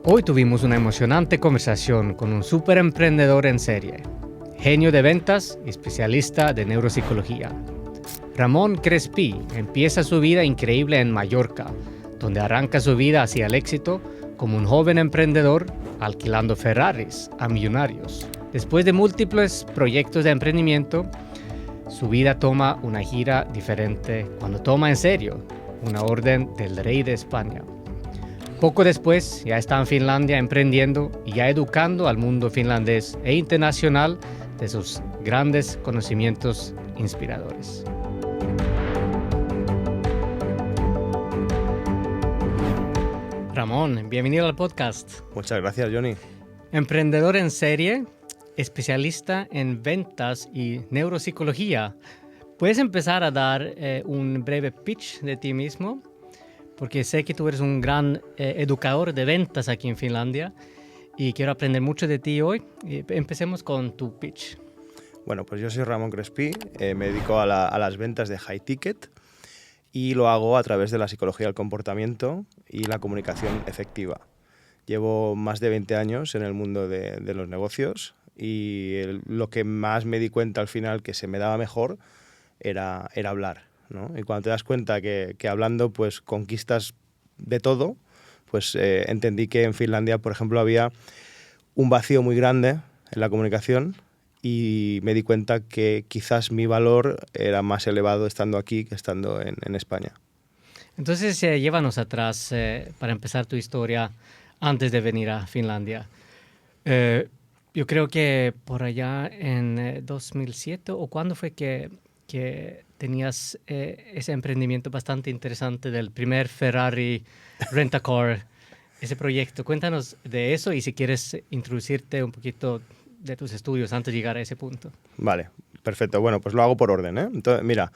Hoy tuvimos una emocionante conversación con un súper emprendedor en serie, genio de ventas y especialista de neuropsicología. Ramón Crespí empieza su vida increíble en Mallorca, donde arranca su vida hacia el éxito como un joven emprendedor alquilando Ferraris a millonarios. Después de múltiples proyectos de emprendimiento, su vida toma una gira diferente cuando toma en serio una orden del rey de España. Poco después ya está en Finlandia emprendiendo y ya educando al mundo finlandés e internacional de sus grandes conocimientos inspiradores. Ramón, bienvenido al podcast. Muchas gracias, Johnny. Emprendedor en serie, especialista en ventas y neuropsicología. ¿Puedes empezar a dar un breve pitch de ti mismo? Porque sé que tú eres un gran educador de ventas aquí en Finlandia y quiero aprender mucho de ti hoy. Empecemos con tu pitch. Bueno, pues yo soy Ramón Crespí, me dedico a las ventas de high ticket y lo hago a través de la psicología del comportamiento y la comunicación efectiva. Llevo más de 20 años en el mundo de los negocios y lo que más me di cuenta al final que se me daba mejor era hablar, ¿no? Y cuando te das cuenta que hablando pues conquistas de todo, pues entendí que en Finlandia, por ejemplo, había un vacío muy grande en la comunicación y me di cuenta que quizás mi valor era más elevado estando aquí que estando en España. Entonces, llévanos atrás para empezar tu historia antes de venir a Finlandia. Yo creo que por allá en 2007, ¿o cuándo fue que tenías ese emprendimiento bastante interesante del primer Ferrari Rent-A-Car, ese proyecto? Cuéntanos de eso y si quieres introducirte un poquito de tus estudios antes de llegar a ese punto. Vale, perfecto. Bueno, pues lo hago por orden, ¿eh? Entonces, mira,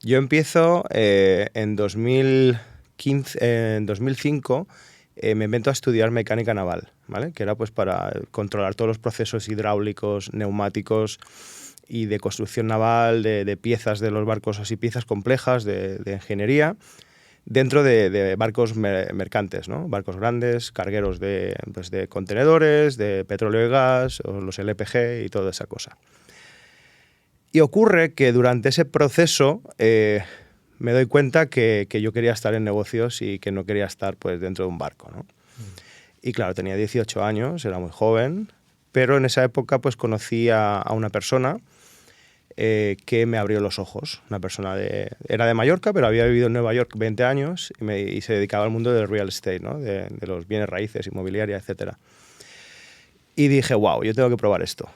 yo empiezo en 2005, me invento a estudiar mecánica naval, ¿vale? Que era pues para controlar todos los procesos hidráulicos, neumáticos y de construcción naval, de piezas de los barcos, así piezas complejas de ingeniería, dentro de barcos mercantes, ¿no? Barcos grandes, cargueros de contenedores, de petróleo y gas, o los LPG y toda esa cosa. Y ocurre que durante ese proceso me doy cuenta que yo quería estar en negocios y que no quería estar pues, dentro de un barco, ¿no? Y claro, tenía 18 años, era muy joven, pero en esa época pues, conocí a una persona que me abrió los ojos. Una persona era de Mallorca, pero había vivido en Nueva York 20 años y se dedicaba al mundo del real estate, ¿no? de los bienes raíces, inmobiliaria, etc. Y dije, wow, yo tengo que probar esto.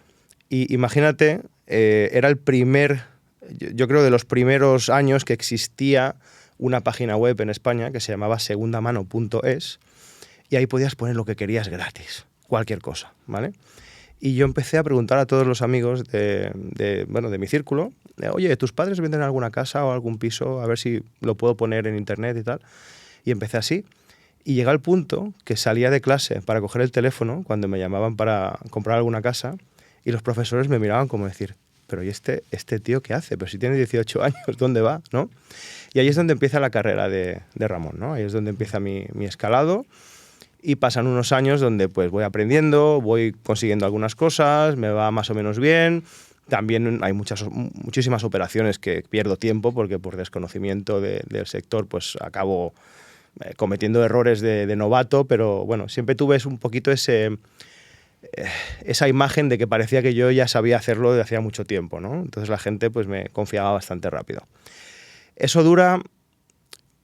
Y imagínate, era yo creo de los primeros años que existía una página web en España que se llamaba segundamano.es y ahí podías poner lo que querías gratis, cualquier cosa, ¿vale? Y yo empecé a preguntar a todos los amigos de mi círculo, oye, ¿tus padres venden alguna casa o algún piso? A ver si lo puedo poner en internet y tal. Y empecé así. Y llegué al punto que salía de clase para coger el teléfono cuando me llamaban para comprar alguna casa y los profesores me miraban como decir, pero ¿y este tío qué hace? Pero si tiene 18 años, ¿dónde va? ¿No? Y ahí es donde empieza la carrera de Ramón, ¿no? Ahí es donde empieza mi escalado. Y pasan unos años donde pues voy aprendiendo, voy consiguiendo algunas cosas, me va más o menos bien. También hay muchísimas operaciones que pierdo tiempo porque por desconocimiento del sector pues acabo cometiendo errores de novato, pero bueno, siempre tuve un poquito esa imagen de que parecía que yo ya sabía hacerlo desde hacía mucho tiempo, ¿no? Entonces la gente pues me confiaba bastante rápido. Eso dura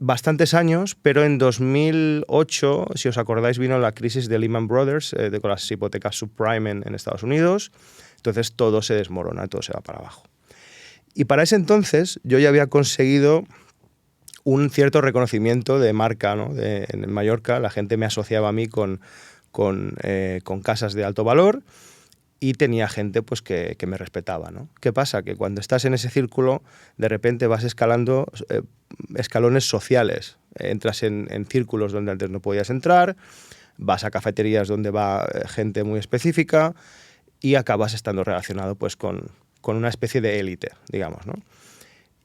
bastantes años, pero en 2008, si os acordáis, vino la crisis de Lehman Brothers con las hipotecas subprime en Estados Unidos. Entonces todo se desmorona, todo se va para abajo. Y para ese entonces yo ya había conseguido un cierto reconocimiento de marca, ¿no? En Mallorca la gente me asociaba a mí con casas de alto valor y tenía gente pues, que me respetaba, ¿no? ¿Qué pasa? Que cuando estás en ese círculo, de repente vas escalando escalones sociales. Entras en círculos donde antes no podías entrar, vas a cafeterías donde va gente muy específica y acabas estando relacionado pues, con una especie de élite, digamos, ¿no?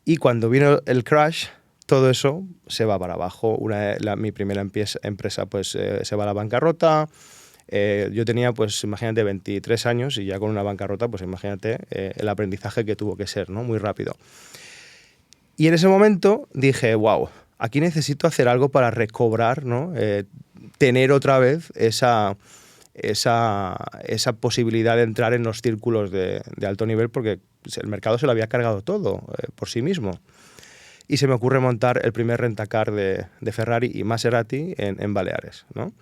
Y cuando vino el crash, todo eso se va para abajo. Mi primera empresa pues se va a la bancarrota. Yo tenía, pues imagínate, 23 años y ya con una bancarrota, pues imagínate el aprendizaje que tuvo que ser, ¿no? Muy rápido. Y en ese momento dije, wow, aquí necesito hacer algo para recobrar, ¿no? Tener otra vez esa posibilidad de entrar en los círculos de alto nivel, porque el mercado se lo había cargado todo por sí mismo. Y se me ocurre montar el primer rentacar de Ferrari y Maserati en Baleares, ¿no?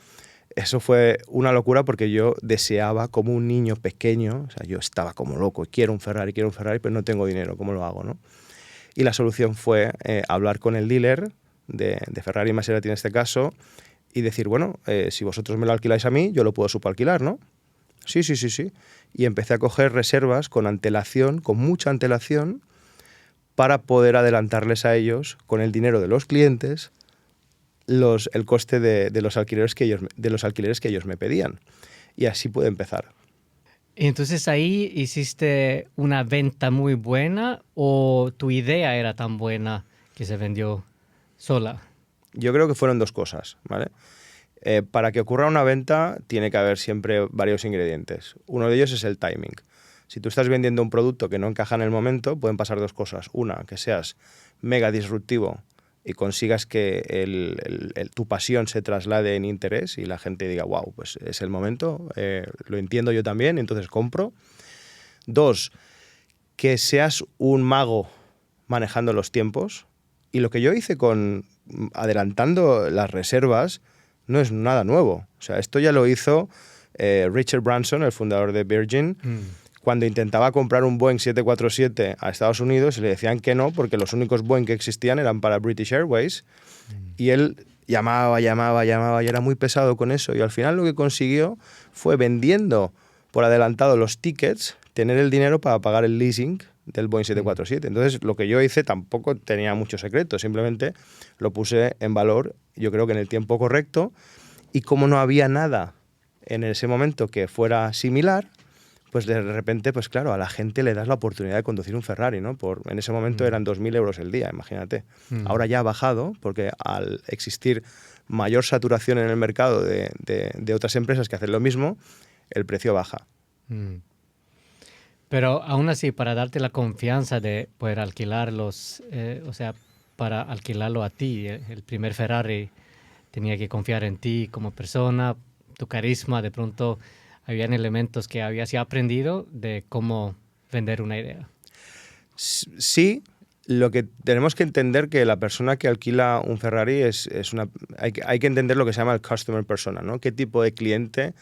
Eso fue una locura porque yo deseaba como un niño pequeño, o sea, yo estaba como loco, quiero un Ferrari, pero no tengo dinero, ¿cómo lo hago, no? Y la solución fue hablar con el dealer de Ferrari y Maserati en este caso y decir, bueno, si vosotros me lo alquiláis a mí, yo lo puedo subalquilar, ¿no? Sí. Y empecé a coger reservas con antelación, con mucha antelación, para poder adelantarles a ellos, con el dinero de los clientes, el coste de los alquileres que ellos me pedían. Y así pude empezar. ¿Y entonces ahí hiciste una venta muy buena o tu idea era tan buena que se vendió sola? Yo creo que fueron dos cosas, ¿vale? Para que ocurra una venta tiene que haber siempre varios ingredientes. Uno de ellos es el timing. Si tú estás vendiendo un producto que no encaja en el momento, pueden pasar dos cosas. Una, que seas mega disruptivo y consigas que tu pasión se traslade en interés y la gente diga, wow, pues es el momento, lo entiendo yo también, entonces compro. Dos, que seas un mago manejando los tiempos. Y lo que yo hice adelantando las reservas no es nada nuevo. O sea, esto ya lo hizo Richard Branson, el fundador de Virgin, cuando intentaba comprar un Boeing 747 a Estados Unidos y le decían que no, porque los únicos Boeing que existían eran para British Airways. Y él llamaba y era muy pesado con eso. Y al final lo que consiguió fue, vendiendo por adelantado los tickets, tener el dinero para pagar el leasing del Boeing 747. Entonces, lo que yo hice tampoco tenía mucho secreto, simplemente lo puse en valor, yo creo que en el tiempo correcto, y como no había nada en ese momento que fuera similar, pues de repente, pues claro, a la gente le das la oportunidad de conducir un Ferrari, ¿no? En ese momento eran 2.000 euros el día, imagínate. Ahora ya ha bajado, porque al existir mayor saturación en el mercado de otras empresas que hacen lo mismo, el precio baja. Pero aún así, para darte la confianza de poder alquilarlos, o sea, para alquilarlo a ti, el primer Ferrari tenía que confiar en ti como persona, tu carisma, de pronto habían elementos que habías ya aprendido de cómo vender una idea. Sí, lo que tenemos que entender que la persona que alquila un Ferrari hay que entender lo que se llama el customer persona, ¿no? ¿Qué tipo de cliente,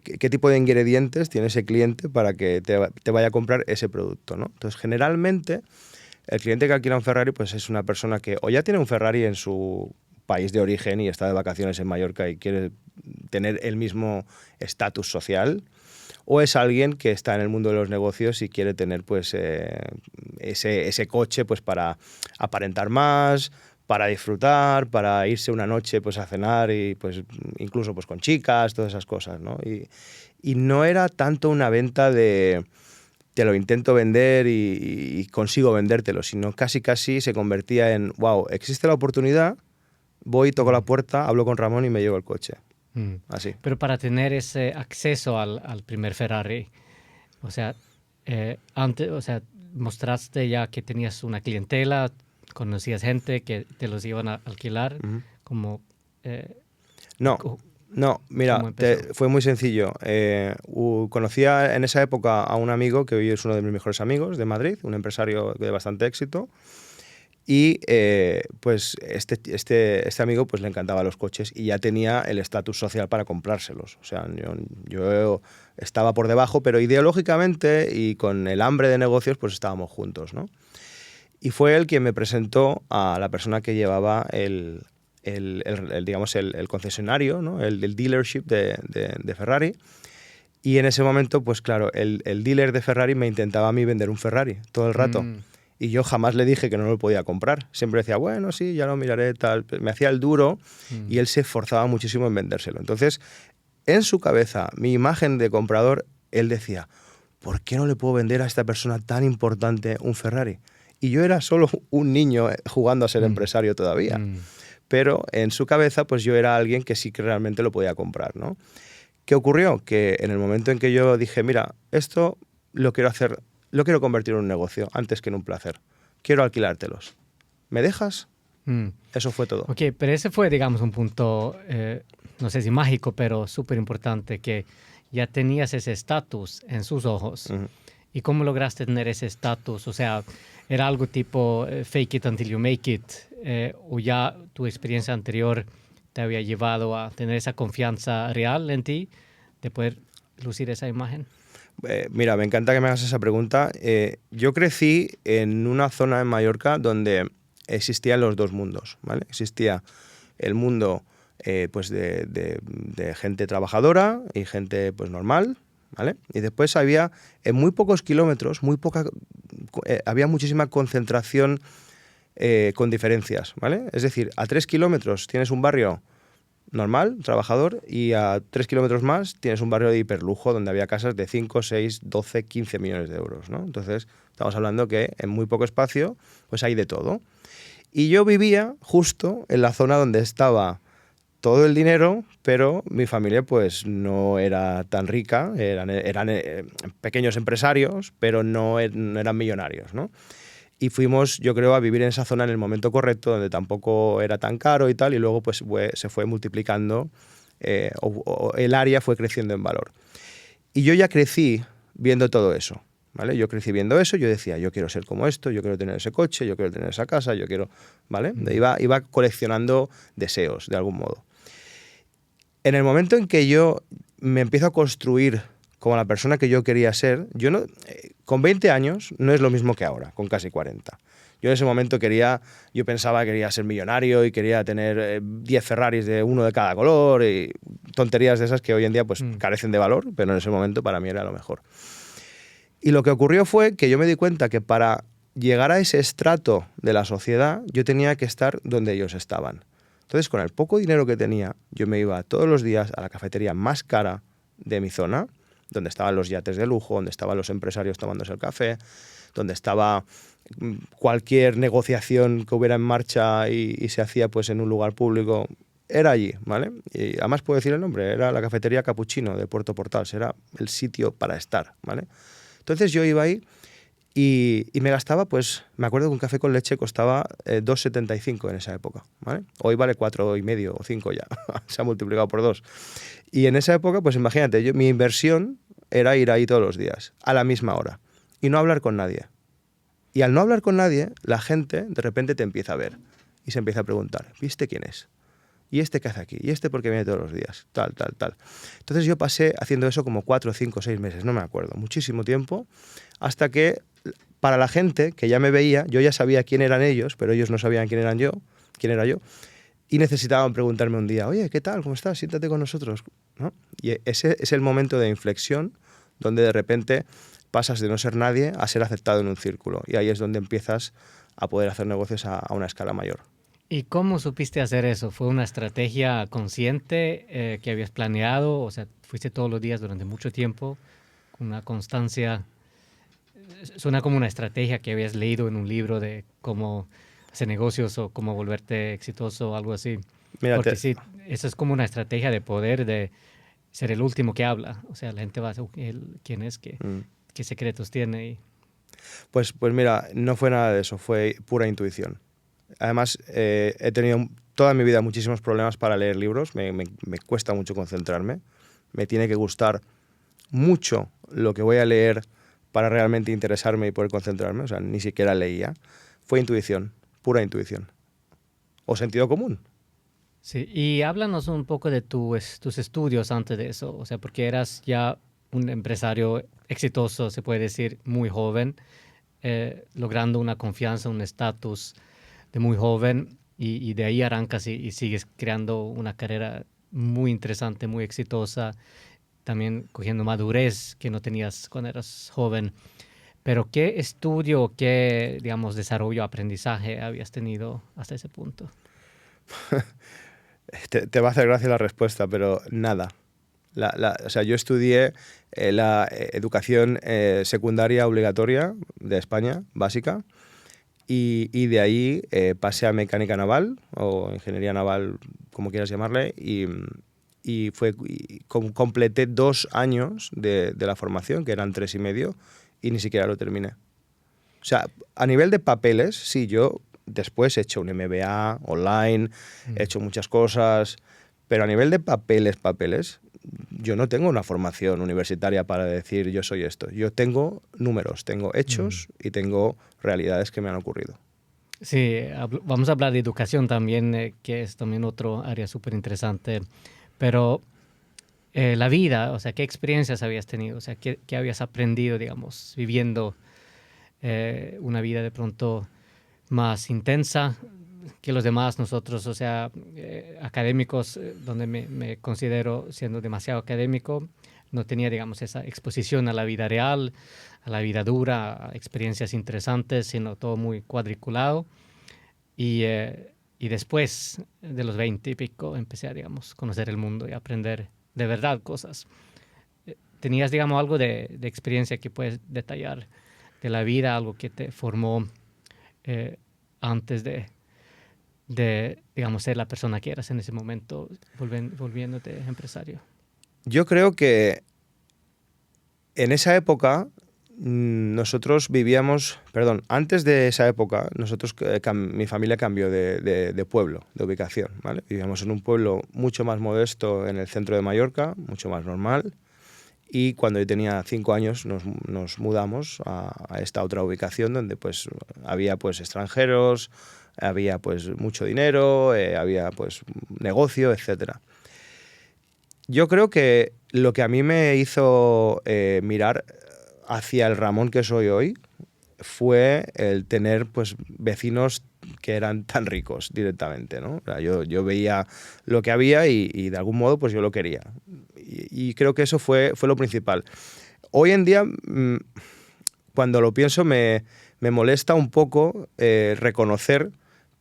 qué tipo de ingredientes tiene ese cliente para que te vaya a comprar ese producto, ¿no? Entonces, generalmente, el cliente que alquila un Ferrari pues es una persona que o ya tiene un Ferrari en su país de origen y está de vacaciones en Mallorca y quiere tener el mismo estatus social, o es alguien que está en el mundo de los negocios y quiere tener pues ese coche pues para aparentar más, para disfrutar, para irse una noche pues a cenar y pues incluso pues con chicas, todas esas cosas, ¿no? Y no era tanto una venta de te lo intento vender y consigo vendértelo, sino casi se convertía en wow, existe la oportunidad, voy, toco la puerta, hablo con Ramón y me llevo el coche. Así. Pero para tener ese acceso al primer Ferrari, o sea, antes, o sea, mostraste ya que tenías una clientela, conocías gente que te los iban a alquilar, como... No, mira, fue muy sencillo. Conocía en esa época a un amigo que hoy es uno de mis mejores amigos de Madrid, un empresario de bastante éxito. Y pues este amigo pues le encantaban los coches y ya tenía el estatus social para comprárselos. O sea, yo estaba por debajo, pero ideológicamente y con el hambre de negocios pues estábamos juntos, ¿no? Y fue él quien me presentó a la persona que llevaba digamos, el concesionario, ¿no? el dealership de Ferrari. Y en ese momento, pues claro, el dealer de Ferrari me intentaba a mí vender un Ferrari todo el rato. Y yo jamás le dije que no lo podía comprar. Siempre decía, bueno, sí, ya lo miraré, tal. Me hacía el duro y él se esforzaba muchísimo en vendérselo. Entonces, en su cabeza, mi imagen de comprador, él decía, ¿por qué no le puedo vender a esta persona tan importante un Ferrari? Y yo era solo un niño jugando a ser empresario todavía. Pero en su cabeza, pues yo era alguien que sí que realmente lo podía comprar, ¿no? ¿Qué ocurrió? Que en el momento en que yo dije, mira, esto lo quiero hacer, lo quiero convertir en un negocio antes que en un placer. Quiero alquilártelos. ¿Me dejas? Eso fue todo. Ok, pero ese fue, digamos, un punto, no sé si mágico, pero súper importante, que ya tenías ese estatus en sus ojos. ¿Y cómo lograste tener ese estatus? O sea, ¿era algo tipo fake it until you make it? ¿O ya tu experiencia anterior te había llevado a tener esa confianza real en ti de poder lucir esa imagen? Mira, me encanta que me hagas esa pregunta. Yo crecí en una zona en Mallorca donde existían los dos mundos, ¿vale? Existía el mundo pues de gente trabajadora y gente pues normal, ¿vale? Y después había, en muy pocos kilómetros, había muchísima concentración con diferencias, ¿vale? Es decir, a 3 kilómetros tienes un barrio normal, trabajador, y a 3 kilómetros más tienes un barrio de hiperlujo donde había casas de 5, 6, 12, 15 millones de euros, ¿no? Entonces, estamos hablando que en muy poco espacio pues hay de todo. Y yo vivía justo en la zona donde estaba todo el dinero, pero mi familia pues no era tan rica, eran pequeños empresarios, pero no eran millonarios, ¿no? Y fuimos, yo creo, a vivir en esa zona en el momento correcto, donde tampoco era tan caro y tal, y luego pues se fue multiplicando, o el área fue creciendo en valor. Y yo ya crecí viendo todo eso, ¿vale? Yo crecí viendo eso, yo decía, yo quiero ser como esto, yo quiero tener ese coche, yo quiero tener esa casa, yo quiero, ¿vale? Iba coleccionando deseos, de algún modo. En el momento en que yo me empiezo a construir como la persona que yo quería ser, con 20 años no es lo mismo que ahora, con casi 40. Yo en ese momento yo pensaba que quería ser millonario y quería tener 10 Ferraris de uno de cada color y tonterías de esas que hoy en día pues carecen de valor, pero en ese momento para mí era lo mejor. Y lo que ocurrió fue que yo me di cuenta que para llegar a ese estrato de la sociedad yo tenía que estar donde ellos estaban. Entonces, con el poco dinero que tenía, yo me iba todos los días a la cafetería más cara de mi zona, donde estaban los yates de lujo, donde estaban los empresarios tomándose el café, donde estaba cualquier negociación que hubiera en marcha y se hacía pues en un lugar público, era allí, ¿vale? Y además puedo decir el nombre, era la cafetería Cappuccino de Puerto Portals, era el sitio para estar, ¿vale? Entonces yo iba ahí y me gastaba, pues, me acuerdo que un café con leche costaba 2,75 en esa época, ¿vale? Hoy vale 4,5 o 5 ya, se ha multiplicado por 2. Y en esa época, pues imagínate, mi inversión era ir ahí todos los días, a la misma hora, y no hablar con nadie. Y al no hablar con nadie, la gente de repente te empieza a ver y se empieza a preguntar, ¿viste quién es? ¿Y este qué hace aquí? ¿Y este por qué viene todos los días? Tal, tal, tal. Entonces yo pasé haciendo eso como 4, 5, 6 meses, no me acuerdo, muchísimo tiempo, hasta que para la gente que ya me veía, yo ya sabía quién eran ellos, pero ellos no sabían quién era yo, y necesitaban preguntarme un día, oye, ¿qué tal? ¿Cómo estás? Siéntate con nosotros, ¿no? Y ese es el momento de inflexión donde de repente pasas de no ser nadie a ser aceptado en un círculo, y ahí es donde empiezas a poder hacer negocios a una escala mayor. ¿Y cómo supiste hacer eso? ¿Fue una estrategia consciente que habías planeado? O sea, fuiste todos los días durante mucho tiempo con una constancia. Suena como una estrategia que habías leído en un libro de cómo hacer negocios o cómo volverte exitoso o algo así. Mira, porque sí, eso es como una estrategia de poder, de ser el último que habla. O sea, la gente va a decir, ¿quién es? ¿Qué secretos tiene? Pues mira, no fue nada de eso, fue pura intuición. Además, he tenido toda mi vida muchísimos problemas para leer libros, me cuesta mucho concentrarme, me tiene que gustar mucho lo que voy a leer para realmente interesarme y poder concentrarme, o sea, ni siquiera leía. Fue intuición, pura intuición. O sentido común. Sí, y háblanos un poco de tus estudios antes de eso, o sea, porque eras ya un empresario exitoso, se puede decir, muy joven, logrando una confianza, un estatus de muy joven, y de ahí arrancas y sigues creando una carrera muy interesante, muy exitosa, también cogiendo madurez que no tenías cuando eras joven. Pero ¿qué estudio, qué, digamos, desarrollo, aprendizaje habías tenido hasta ese punto? Te va a hacer gracia la respuesta, pero nada. O sea, yo estudié la educación secundaria obligatoria de España, básica, Y de ahí pasé a mecánica naval o ingeniería naval, como quieras llamarle, completé 2 años de la formación, que eran 3 y medio, y ni siquiera lo terminé. O sea, a nivel de papeles, sí, yo después he hecho un MBA online, he hecho muchas cosas, pero a nivel de papeles, yo no tengo una formación universitaria para decir yo soy esto. Yo tengo números, tengo hechos y tengo realidades que me han ocurrido. Sí, vamos a hablar de educación también, que es también otro área súper interesante. Pero la vida, o sea, ¿qué experiencias habías tenido? O sea, ¿qué habías aprendido, digamos, viviendo una vida de pronto más intensa que los demás nosotros? O sea, académicos, donde me considero siendo demasiado académico, no tenía, digamos, esa exposición a la vida real, a la vida dura, a experiencias interesantes, sino todo muy cuadriculado. Y después de los 20 y pico empecé a, digamos, conocer el mundo y aprender de verdad cosas. ¿Tenías, digamos, algo de experiencia que puedes detallar de la vida, algo que te formó antes de, digamos, ser la persona que eras en ese momento, volviéndote empresario? Yo creo que en esa época nosotros vivíamos, perdón, antes de esa época, mi familia cambió de pueblo, de ubicación, ¿vale? Vivíamos en un pueblo mucho más modesto en el centro de Mallorca, mucho más normal, y cuando yo tenía 5 años nos mudamos a esta otra ubicación donde pues había pues extranjeros, había pues mucho dinero, había pues negocio, etcétera. Yo creo que lo que a mí me hizo mirar hacia el Ramón que soy hoy fue el tener pues vecinos que eran tan ricos directamente, ¿no? O sea, yo veía lo que había y de algún modo pues yo lo quería. Y creo que eso fue lo principal. Hoy en día, cuando lo pienso, me molesta un poco reconocer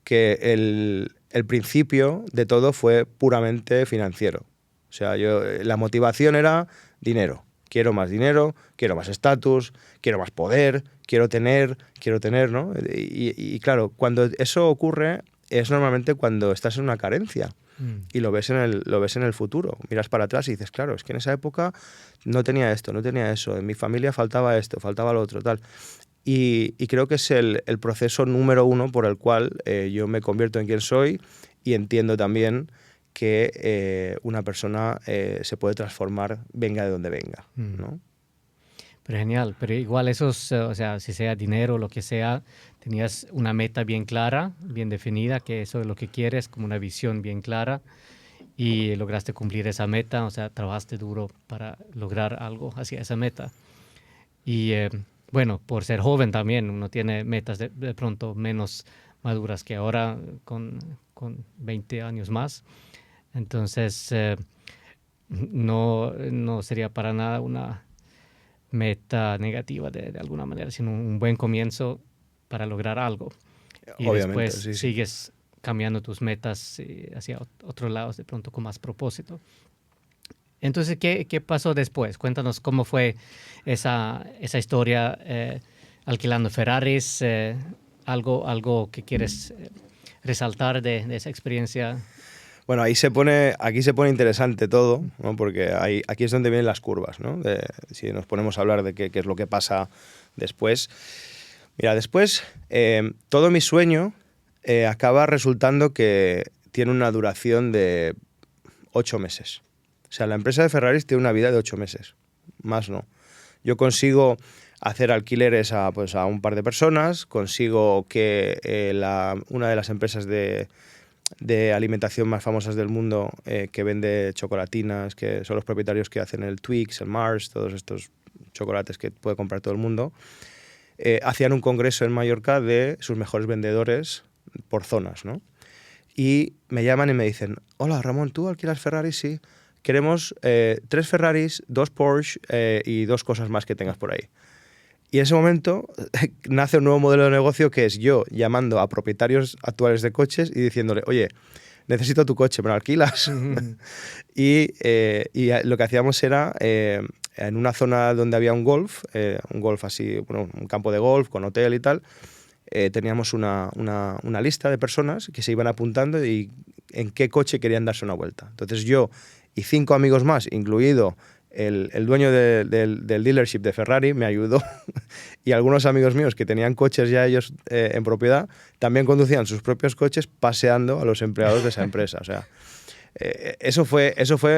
que el principio de todo fue puramente financiero. O sea, la motivación era dinero. Quiero más dinero, quiero más estatus, quiero más poder, quiero tener, ¿no? Y claro, cuando eso ocurre es normalmente cuando estás en una carencia y lo ves en el futuro. Miras para atrás y dices, claro, es que en esa época no tenía esto, no tenía eso, en mi familia faltaba esto, faltaba lo otro, tal. Y creo que es el proceso número 1 por el cual yo me convierto en quien soy y entiendo también que una persona se puede transformar venga de donde venga, ¿no? Pero genial, pero igual esos, o sea, si sea dinero o lo que sea, tenías una meta bien clara, bien definida, que eso es lo que quieres, como una visión bien clara, y lograste cumplir esa meta, o sea, trabajaste duro para lograr algo hacia esa meta. Y bueno, por ser joven también, uno tiene metas de pronto menos maduras que ahora, con 20 años más. Entonces, no sería para nada una meta negativa de alguna manera, sino un buen comienzo para lograr algo. Y Obviamente, después sí. sigues cambiando tus metas hacia otros lados, de pronto con más propósito. Entonces, ¿qué pasó después? Cuéntanos cómo fue esa historia alquilando Ferraris, algo que quieres resaltar de esa experiencia. Bueno, aquí se pone interesante todo, ¿no? Porque aquí es donde vienen las curvas, ¿no? Si nos ponemos a hablar de qué es lo que pasa después. Mira, después todo mi sueño acaba resultando que tiene una duración de 8 meses. O sea, la empresa de Ferraris tiene una vida de 8 meses, más no. Yo consigo hacer alquileres a un par de personas, consigo que una de las empresas de alimentación más famosas del mundo, que vende chocolatinas, que son los propietarios que hacen el Twix, el Mars, todos estos chocolates que puede comprar todo el mundo, hacían un congreso en Mallorca de sus mejores vendedores por zonas, ¿no? Y me llaman y me dicen, hola Ramón, ¿tú alquilas Ferraris? Sí. Queremos 3 Ferraris, 2 Porsche y 2 cosas más que tengas por ahí. Y en ese momento nace un nuevo modelo de negocio que es yo llamando a propietarios actuales de coches y diciéndole, oye, necesito tu coche, ¿me lo alquilas? y lo que hacíamos era, en una zona donde había un golf así, bueno, un campo de golf con hotel y tal, teníamos una lista de personas que se iban apuntando y en qué coche querían darse una vuelta. Entonces yo y 5 amigos más, incluido el dueño del dealership de Ferrari, me ayudó, y algunos amigos míos que tenían coches ya ellos en propiedad, también conducían sus propios coches paseando a los empleados de esa empresa. O sea, eso fue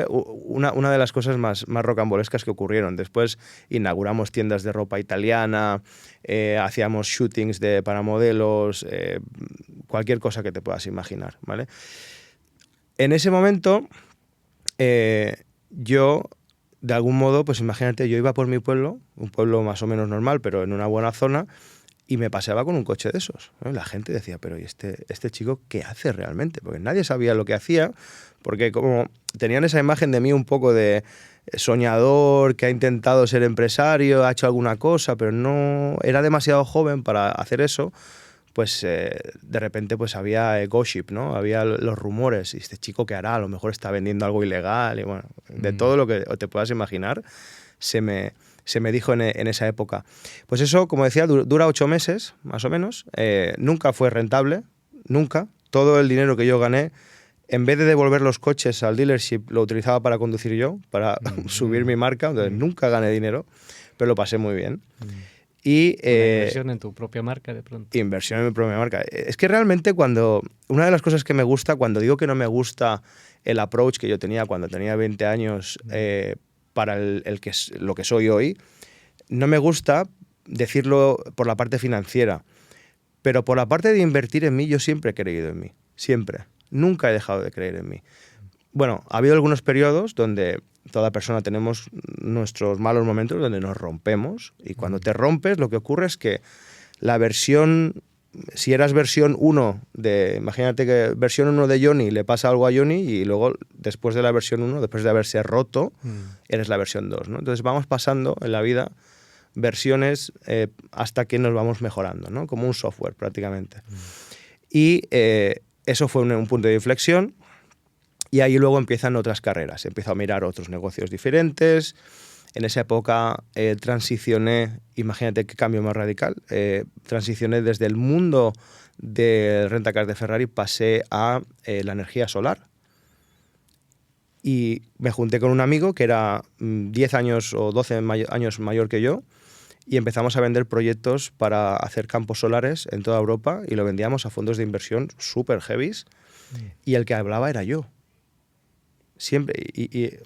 una de las cosas más rocambolescas que ocurrieron. Después inauguramos tiendas de ropa italiana, hacíamos shootings para modelos, cualquier cosa que te puedas imaginar, ¿vale? En ese momento, yo, de algún modo, pues imagínate, yo iba por mi pueblo, un pueblo más o menos normal, pero en una buena zona, y me paseaba con un coche de esos, ¿no? La gente decía, pero ¿y este chico qué hace realmente? Porque nadie sabía lo que hacía, porque como tenían esa imagen de mí un poco de soñador, que ha intentado ser empresario, ha hecho alguna cosa, pero no era demasiado joven para hacer eso, pues de repente pues había gossip, ¿no? Había los rumores, y este chico qué hará, a lo mejor está vendiendo algo ilegal, y bueno, de todo lo que te puedas imaginar, se me dijo en esa época. Pues eso, como decía, dura 8 meses, más o menos. Nunca fue rentable, nunca. Todo el dinero que yo gané, en vez de devolver los coches al dealership, lo utilizaba para conducir yo, para subir mi marca. Entonces nunca gané dinero, pero lo pasé muy bien. Y, inversión en tu propia marca, de pronto. Inversión en mi propia marca. Es que realmente una de las cosas que me gusta, cuando digo que no me gusta el approach que yo tenía cuando tenía 20 años para lo que soy hoy, no me gusta decirlo por la parte financiera, pero por la parte de invertir en mí, yo siempre he creído en mí, siempre. Nunca he dejado de creer en mí. Bueno, ha habido algunos periodos donde toda persona tenemos nuestros malos momentos donde nos rompemos, y cuando te rompes lo que ocurre es que la versión, si eras versión 1 imagínate que versión 1 de Johnny, le pasa algo a Johnny, y luego después de la versión 1, después de haberse roto, eres la versión 2, ¿no? Entonces vamos pasando en la vida versiones hasta que nos vamos mejorando, ¿no? Como un software prácticamente. Y eso fue un punto de inflexión. Y ahí luego empiezan otras carreras. Empiezo a mirar otros negocios diferentes. En esa época transicioné, imagínate qué cambio más radical, transicioné desde el mundo del rentacars de Ferrari, pasé a la energía solar. Y me junté con un amigo que era 10 años o 12 años mayor que yo, y empezamos a vender proyectos para hacer campos solares en toda Europa, y lo vendíamos a fondos de inversión súper heavies, y el que hablaba era yo. Siempre,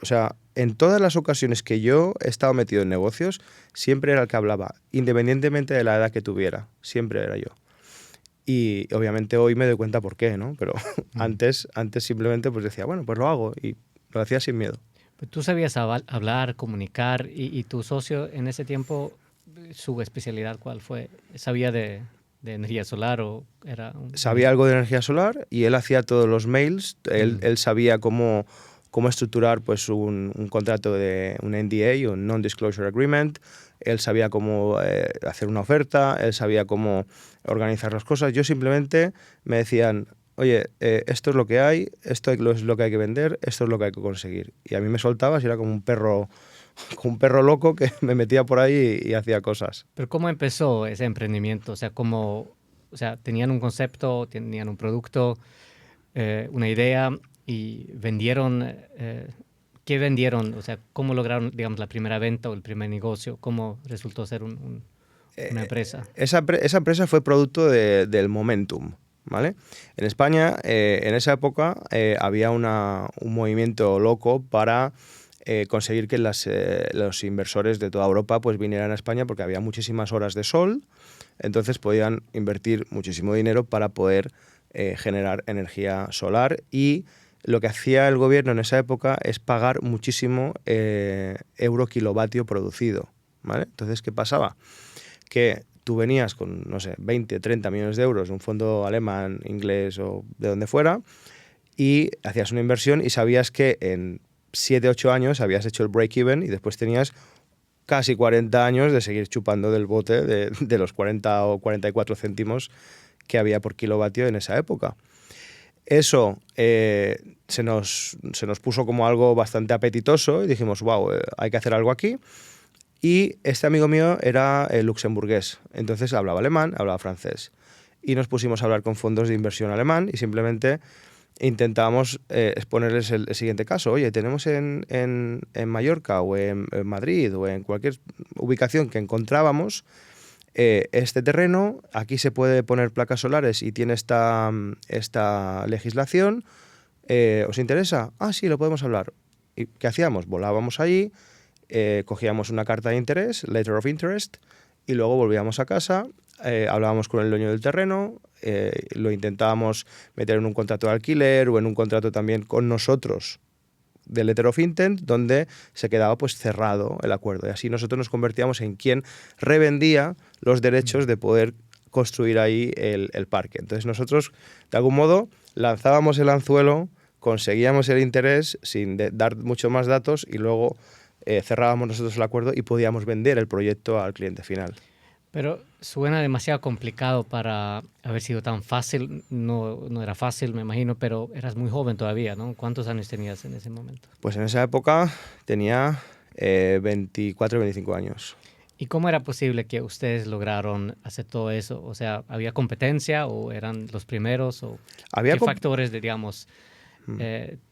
o sea, en todas las ocasiones que yo he estado metido en negocios, siempre era el que hablaba, independientemente de la edad que tuviera, siempre era yo. Y obviamente hoy me doy cuenta por qué, ¿no? Pero antes simplemente pues decía, bueno, pues lo hago, y lo hacía sin miedo. ¿Tú sabías hablar, comunicar, y tu socio en ese tiempo, su especialidad cuál fue? ¿Sabía de energía solar o era Sabía algo de energía solar, y él hacía todos los mails, él sabía cómo estructurar pues un contrato de un NDA, un Non-Disclosure Agreement. Él sabía cómo hacer una oferta, él sabía cómo organizar las cosas. Yo simplemente me decían, oye, esto es lo que hay, esto es lo que hay que vender, esto es lo que hay que conseguir. Y a mí me soltabas y era como un perro loco que me metía por ahí y hacía cosas. ¿Pero cómo empezó ese emprendimiento? O sea, ¿tenían un concepto, tenían un producto, una idea, y vendieron? ¿Qué vendieron? O sea, ¿cómo lograron, digamos, la primera venta o el primer negocio? ¿Cómo resultó ser una empresa? Esa empresa fue producto del momentum, ¿vale? En España, en esa época, había un movimiento loco para conseguir que los inversores de toda Europa pues vinieran a España, porque había muchísimas horas de sol, entonces podían invertir muchísimo dinero para poder generar energía solar, y lo que hacía el gobierno en esa época es pagar muchísimo euro kilovatio producido, ¿vale? Entonces, ¿qué pasaba? Que tú venías con, no sé, 20, 30 millones de euros de un fondo alemán, inglés o de donde fuera, y hacías una inversión y sabías que en 7, 8 años habías hecho el break-even, y después tenías casi 40 años de seguir chupando del bote de los 40 o 44 céntimos que había por kilovatio en esa época. Eso se nos puso como algo bastante apetitoso, y dijimos, wow, hay que hacer algo aquí. Y este amigo mío era luxemburgués, entonces hablaba alemán, hablaba francés. y nos pusimos a hablar con fondos de inversión alemán y simplemente intentábamos exponerles el siguiente caso. Oye, tenemos en Mallorca o en Madrid o en cualquier ubicación que encontrábamos este terreno, aquí se puede poner placas solares y tiene esta legislación, ¿os interesa? Ah, sí, lo podemos hablar. ¿Y qué hacíamos? Volábamos allí, cogíamos una carta de interés, letter of interest, y luego volvíamos a casa, hablábamos con el dueño del terreno, lo intentábamos meter en un contrato de alquiler o en un contrato también con nosotros de letter of intent, donde se quedaba pues cerrado el acuerdo. Y así nosotros nos convertíamos en quien revendía los derechos de poder construir ahí el parque. Entonces nosotros, de algún modo, lanzábamos el anzuelo, conseguíamos el interés sin dar mucho más datos y luego cerrábamos nosotros el acuerdo y podíamos vender el proyecto al cliente final. Pero suena demasiado complicado para haber sido tan fácil. No era fácil, me imagino, pero eras muy joven todavía, ¿no? ¿Cuántos años tenías en ese momento? Pues en esa época tenía 24 o 25 años. ¿Y cómo era posible que ustedes lograron hacer todo eso? O sea, ¿había competencia o eran los primeros? ¿O qué factores, digamos,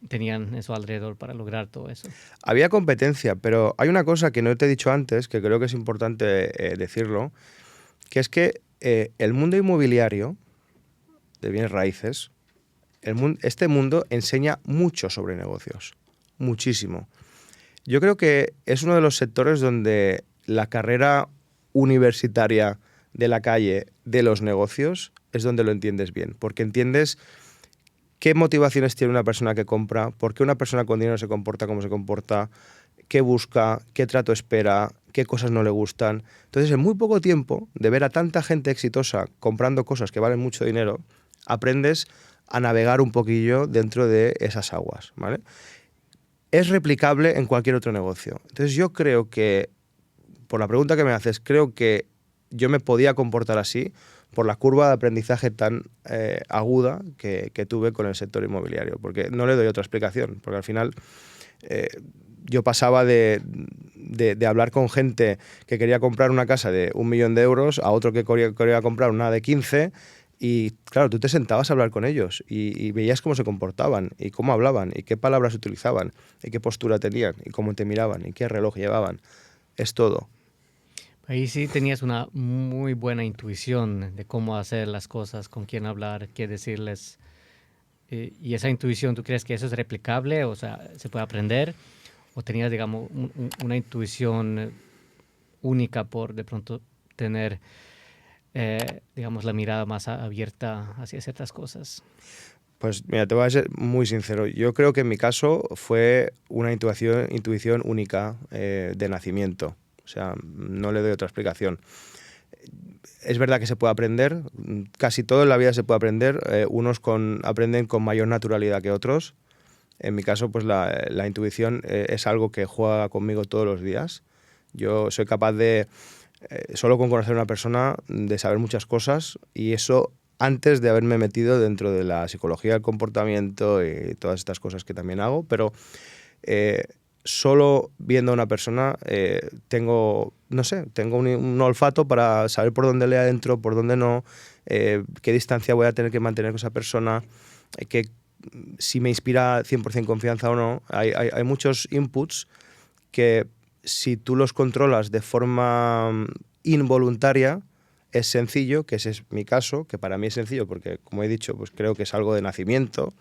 tenían eso alrededor para lograr todo eso? Había competencia, pero hay una cosa que no te he dicho antes, que creo que es importante decirlo, que es que el mundo inmobiliario de bienes raíces, este mundo enseña mucho sobre negocios, muchísimo. Yo creo que es uno de los sectores donde la carrera universitaria de la calle de los negocios es donde lo entiendes bien, porque entiendes qué motivaciones tiene una persona que compra, por qué una persona con dinero se comporta como se comporta, qué busca, qué trato espera, qué cosas no le gustan. Entonces, en muy poco tiempo, de ver a tanta gente exitosa comprando cosas que valen mucho dinero, aprendes a navegar un poquillo dentro de esas aguas, ¿vale? Es replicable en cualquier otro negocio. Entonces, yo creo que, por la pregunta que me haces, creo que yo me podía comportar así por la curva de aprendizaje tan aguda que tuve con el sector inmobiliario, porque no le doy otra explicación, porque al final yo pasaba de hablar con gente que quería comprar una casa de 1 millón de euros a otro que quería comprar una de 15, y claro, tú te sentabas a hablar con ellos y veías cómo se comportaban y cómo hablaban y qué palabras utilizaban y qué postura tenían y cómo te miraban y qué reloj llevaban. Es todo. Ahí sí tenías una muy buena intuición de cómo hacer las cosas, con quién hablar, qué decirles. Y esa intuición, ¿tú crees que eso es replicable? O sea, ¿se puede aprender? ¿O tenías, digamos, una intuición única por de pronto tener, digamos, la mirada más abierta hacia ciertas cosas? Pues mira, te voy a ser muy sincero. Yo creo que en mi caso fue una intuición única de nacimiento. O sea, no le doy otra explicación. Es verdad que se puede aprender, casi todo en la vida se puede aprender, unos aprenden con mayor naturalidad que otros. En mi caso, pues la intuición es algo que juega conmigo todos los días. Yo soy capaz de, solo con conocer a una persona, de saber muchas cosas, y eso antes de haberme metido dentro de la psicología del comportamiento y todas estas cosas que también hago, pero solo viendo a una persona tengo un olfato para saber por dónde le adentro, por dónde no, qué distancia voy a tener que mantener con esa persona, si me inspira 100% confianza o no. Hay muchos inputs que si tú los controlas de forma involuntaria es sencillo, que ese es mi caso, que para mí es sencillo porque, como he dicho, pues creo que es algo de nacimiento.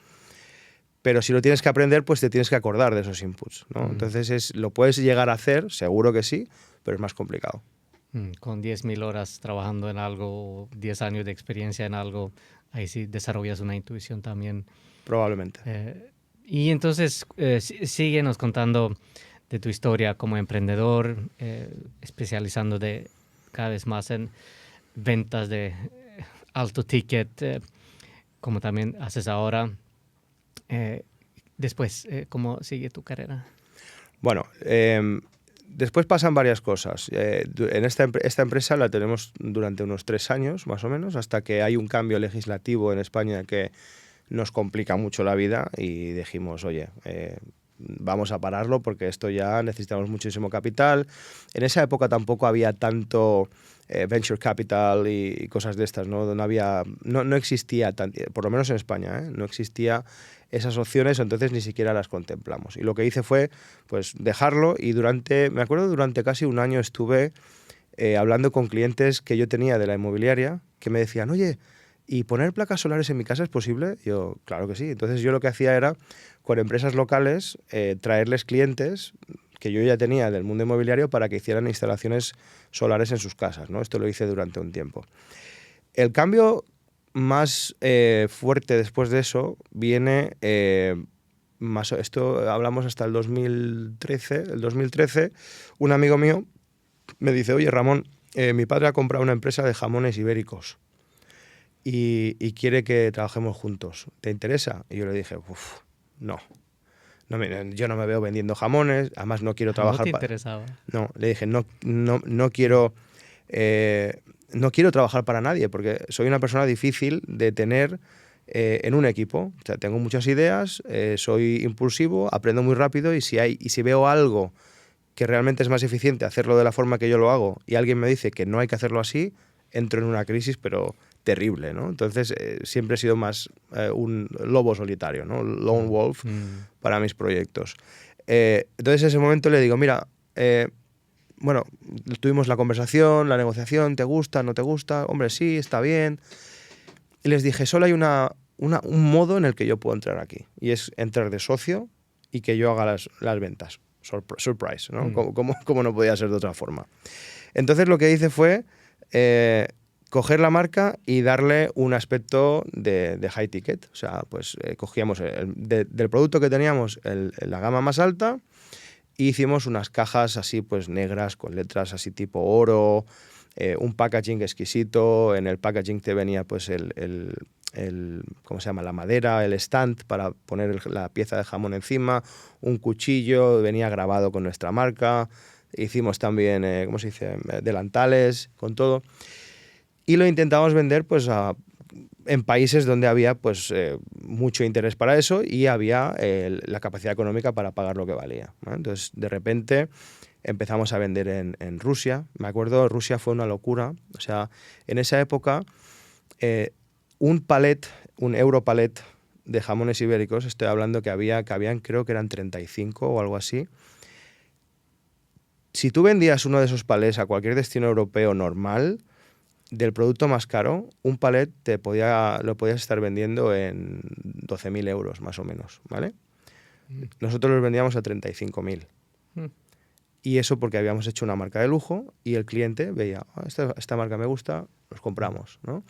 Pero si lo tienes que aprender, pues te tienes que acordar de esos inputs, ¿no? Entonces lo puedes llegar a hacer, seguro que sí, pero es más complicado. Con 10.000 horas trabajando en algo, 10 años de experiencia en algo, ahí sí desarrollas una intuición también. Probablemente. Y entonces síguenos contando de tu historia como emprendedor, especializando cada vez más en ventas de alto ticket, como también haces ahora. Después, ¿cómo sigue tu carrera? Bueno, después pasan varias cosas. En esta empresa la tenemos durante unos 3 años, más o menos, hasta que hay un cambio legislativo en España que nos complica mucho la vida y dijimos, oye, vamos a pararlo porque esto ya necesitamos muchísimo capital. En esa época tampoco había tanto venture capital y cosas de estas, ¿no? No existía, por lo menos en España, no existía esas opciones, entonces ni siquiera las contemplamos. Y lo que hice fue pues dejarlo y me acuerdo durante casi un año estuve hablando con clientes que yo tenía de la inmobiliaria que me decían, oye, ¿y poner placas solares en mi casa es posible? Yo, claro que sí. Entonces yo lo que hacía era, con empresas locales, traerles clientes que yo ya tenía del mundo inmobiliario para que hicieran instalaciones solares en sus casas, ¿no? Esto lo hice durante un tiempo. El cambio más fuerte después de eso viene, esto hablamos hasta el 2013. El 2013, un amigo mío me dice, oye Ramón, mi padre ha comprado una empresa de jamones ibéricos y quiere que trabajemos juntos. ¿Te interesa? Y yo le dije, no. Yo no me veo vendiendo jamones, además no quiero trabajar ¿No te interesaba? No, le dije, no quiero trabajar para nadie porque soy una persona difícil de tener en un equipo. O sea, tengo muchas ideas, soy impulsivo, aprendo muy rápido y si veo algo que realmente es más eficiente hacerlo de la forma que yo lo hago y alguien me dice que no hay que hacerlo así, entro en una crisis, pero terrible, ¿no? Entonces, siempre he sido más un lobo solitario, ¿no? Lone wolf para mis proyectos. Entonces, en ese momento le digo, mira, bueno, tuvimos la conversación, la negociación, ¿te gusta, no te gusta? Hombre, sí, está bien. Y les dije, solo hay un modo en el que yo puedo entrar aquí, y es entrar de socio y que yo haga las ventas. Surprise, ¿no? ¿Cómo no podía ser de otra forma? Entonces lo que hice fue coger la marca y darle un aspecto de high ticket. O sea, pues cogíamos del producto que teníamos la gama más alta e hicimos unas cajas así pues negras con letras así tipo oro, un packaging exquisito. En el packaging te venía pues ¿cómo se llama? La madera, el stand para poner la pieza de jamón encima, un cuchillo, venía grabado con nuestra marca. Hicimos también, ¿cómo se dice? Delantales, con todo. Y lo intentamos vender pues en países donde había pues mucho interés para eso y había la capacidad económica para pagar lo que valía, ¿no? Entonces, de repente empezamos a vender en Rusia. Me acuerdo, Rusia fue una locura. O sea, en esa época, un euro palet de jamones ibéricos, estoy hablando que habían, creo que eran 35 o algo así. Si tú vendías uno de esos palets a cualquier destino europeo normal, del producto más caro, un palet lo podías estar vendiendo en 12.000 euros más o menos, ¿vale? Nosotros los vendíamos a 35.000. Y eso porque habíamos hecho una marca de lujo y el cliente veía, esta marca me gusta, los compramos, ¿no?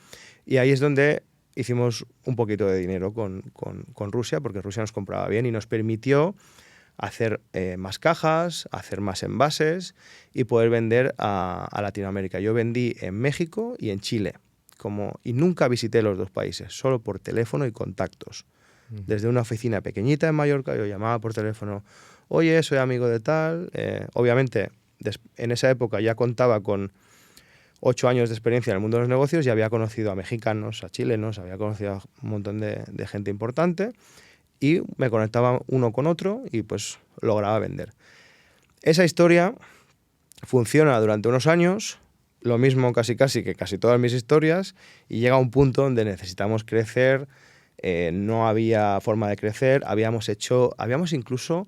Y ahí es donde hicimos un poquito de dinero con Rusia, porque Rusia nos compraba bien y nos permitió hacer más cajas, hacer más envases y poder vender a Latinoamérica. Yo vendí en México y en Chile, y nunca visité los dos países, solo por teléfono y contactos. Desde una oficina pequeñita en Mallorca yo llamaba por teléfono, oye, soy amigo de tal. Obviamente, en esa época ya contaba con 8 años de experiencia en el mundo de los negocios y había conocido a mexicanos, a chilenos, había conocido a un montón de gente importante y me conectaba uno con otro y pues lograba vender. Esa historia funciona durante unos años, lo mismo casi que casi todas mis historias, y llega a un punto donde necesitamos crecer, no había forma de crecer, habíamos incluso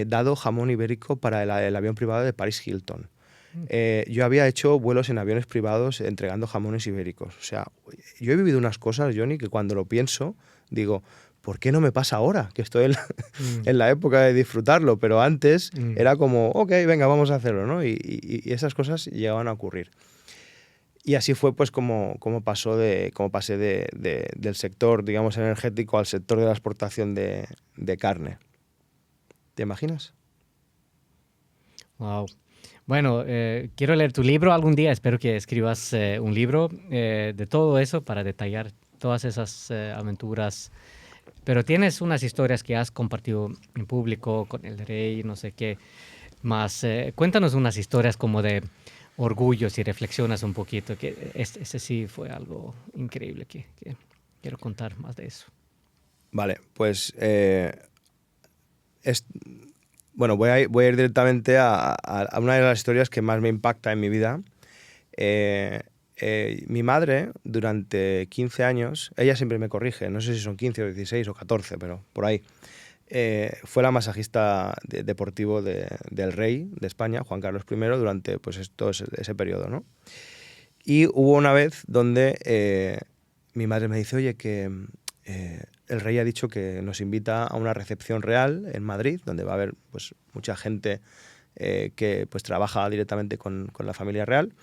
dado jamón ibérico para el avión privado de Paris Hilton. Yo había hecho vuelos en aviones privados entregando jamones ibéricos. O sea, yo he vivido unas cosas, Johnny, que cuando lo pienso, digo, ¿por qué no me pasa ahora? Que estoy en la época de disfrutarlo, pero antes era como, ok, venga, vamos a hacerlo, ¿no? Y esas cosas llegaban a ocurrir. Y así fue pues como pasé del sector, digamos, energético al sector de la exportación de carne. ¿Te imaginas? Wow. Bueno, quiero leer tu libro algún día. Espero que escribas un libro de todo eso para detallar todas esas aventuras. Pero tienes unas historias que has compartido en público con el rey, no sé qué más. Cuéntanos unas historias como de orgullo, si reflexionas un poquito, que ese sí fue algo increíble que quiero contar más de eso. Vale, pues bueno, voy a ir directamente a una de las historias que más me impacta en mi vida. Mi madre, durante 15 años, ella siempre me corrige, no sé si son 15 o 16 o 14, pero por ahí, fue la masajista deportivo del rey de España, Juan Carlos I, durante pues, todo ese periodo, ¿no? Y hubo una vez donde mi madre me dice, oye, que el rey ha dicho que nos invita a una recepción real en Madrid, donde va a haber pues, mucha gente que pues, trabaja directamente con la familia real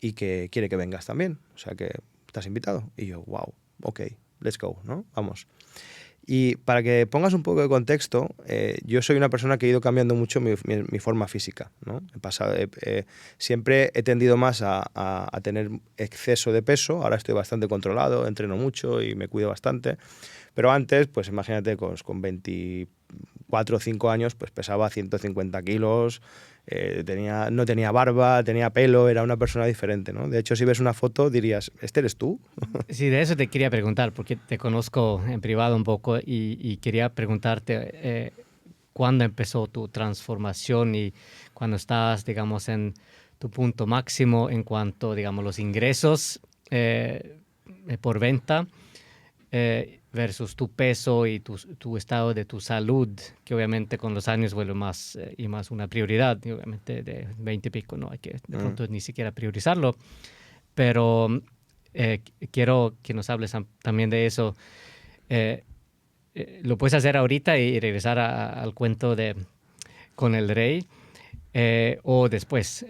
y que quiere que vengas también. O sea que estás invitado. Y yo, wow, ok, let's go, ¿no? Vamos. Y para que pongas un poco de contexto, yo soy una persona que he ido cambiando mucho mi forma física, ¿no? Siempre he tendido más a tener exceso de peso, ahora estoy bastante controlado, entreno mucho y me cuido bastante, pero antes, pues imagínate, con 24 o 5 años, pues pesaba 150 kilos, no tenía barba, tenía pelo, era una persona diferente, ¿no? De hecho, si ves una foto dirías, ¿este eres tú? Sí, de eso te quería preguntar, porque te conozco en privado un poco y quería preguntarte cuándo empezó tu transformación y cuando estabas, digamos, en tu punto máximo en cuanto, digamos, los ingresos por venta versus tu peso y tu estado de tu salud, que obviamente con los años vuelve más y más una prioridad, y obviamente de 20 y pico no hay que de pronto ni siquiera priorizarlo, pero quiero que nos hables también de eso. Lo puedes hacer ahorita y regresar al cuento de con el rey o después.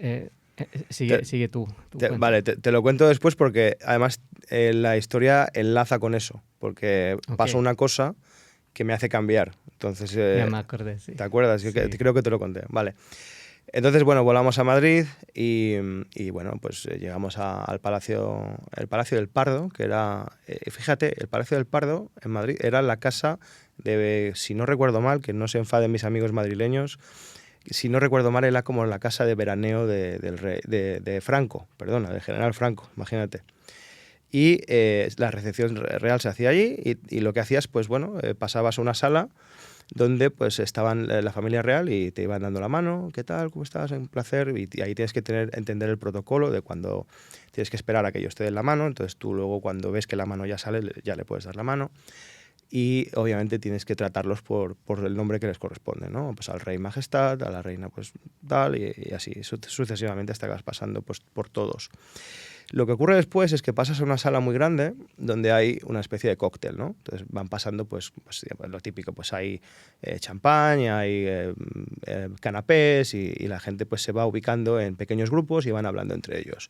Sigue tu cuento. Vale, te lo cuento después porque además la historia enlaza con eso, porque pasó una cosa que me hace cambiar. Entonces, ya me acordé, sí. ¿Te acuerdas? Sí. Creo que te lo conté. Vale. Entonces, bueno, volamos a Madrid y bueno, pues llegamos al Palacio del Pardo, que era, fíjate, el Palacio del Pardo en Madrid era la casa de, si no recuerdo mal, que no se enfaden mis amigos madrileños, si no recuerdo mal, era como la casa de veraneo de Franco, perdona, del general Franco, imagínate. Y la recepción real se hacía allí y lo que hacías, pues bueno, pasabas a una sala donde pues estaban la familia real y te iban dando la mano, ¿qué tal? ¿Cómo estás? Un placer. Y ahí tienes que entender el protocolo de cuando tienes que esperar a que ellos te den la mano, entonces tú luego cuando ves que la mano ya sale, ya le puedes dar la mano. Y obviamente tienes que tratarlos por el nombre que les corresponde, ¿no? Pues al rey majestad, a la reina pues tal, y así sucesivamente hasta que vas pasando pues, por todos. Lo que ocurre después es que pasas a una sala muy grande donde hay una especie de cóctel, ¿no? Entonces van pasando pues lo típico, pues hay champán, hay canapés y la gente pues se va ubicando en pequeños grupos y van hablando entre ellos.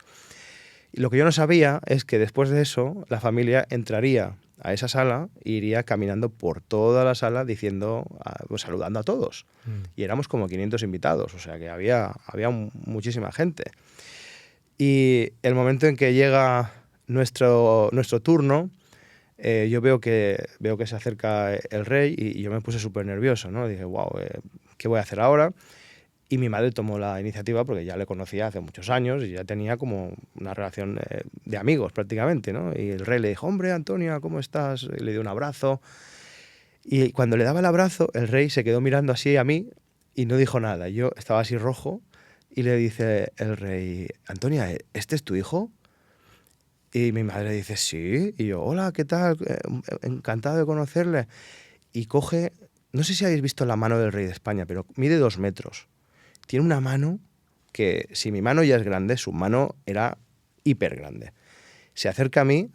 Y lo que yo no sabía es que después de eso la familia entraría a esa sala e iría caminando por toda la sala diciendo, pues, saludando a todos. Y éramos como 500 invitados, o sea que había muchísima gente. Y el momento en que llega nuestro turno, yo veo que se acerca el rey y yo me puse súper nervioso, ¿no? Dije, wow, ¿qué voy a hacer ahora? Y mi madre tomó la iniciativa porque ya le conocía hace muchos años y ya tenía como una relación de amigos prácticamente, ¿no? Y el rey le dijo, hombre, Antonia, ¿cómo estás? Y le dio un abrazo. Y cuando le daba el abrazo, el rey se quedó mirando así a mí y no dijo nada. Yo estaba así rojo y le dice el rey, Antonia, ¿este es tu hijo? Y mi madre dice, sí. Y yo, hola, ¿qué tal? Encantado de conocerle. Y coge, no sé si habéis visto la mano del rey de España, pero mide 2 metros. Tiene una mano que, si mi mano ya es grande, su mano era hiper grande. Se acerca a mí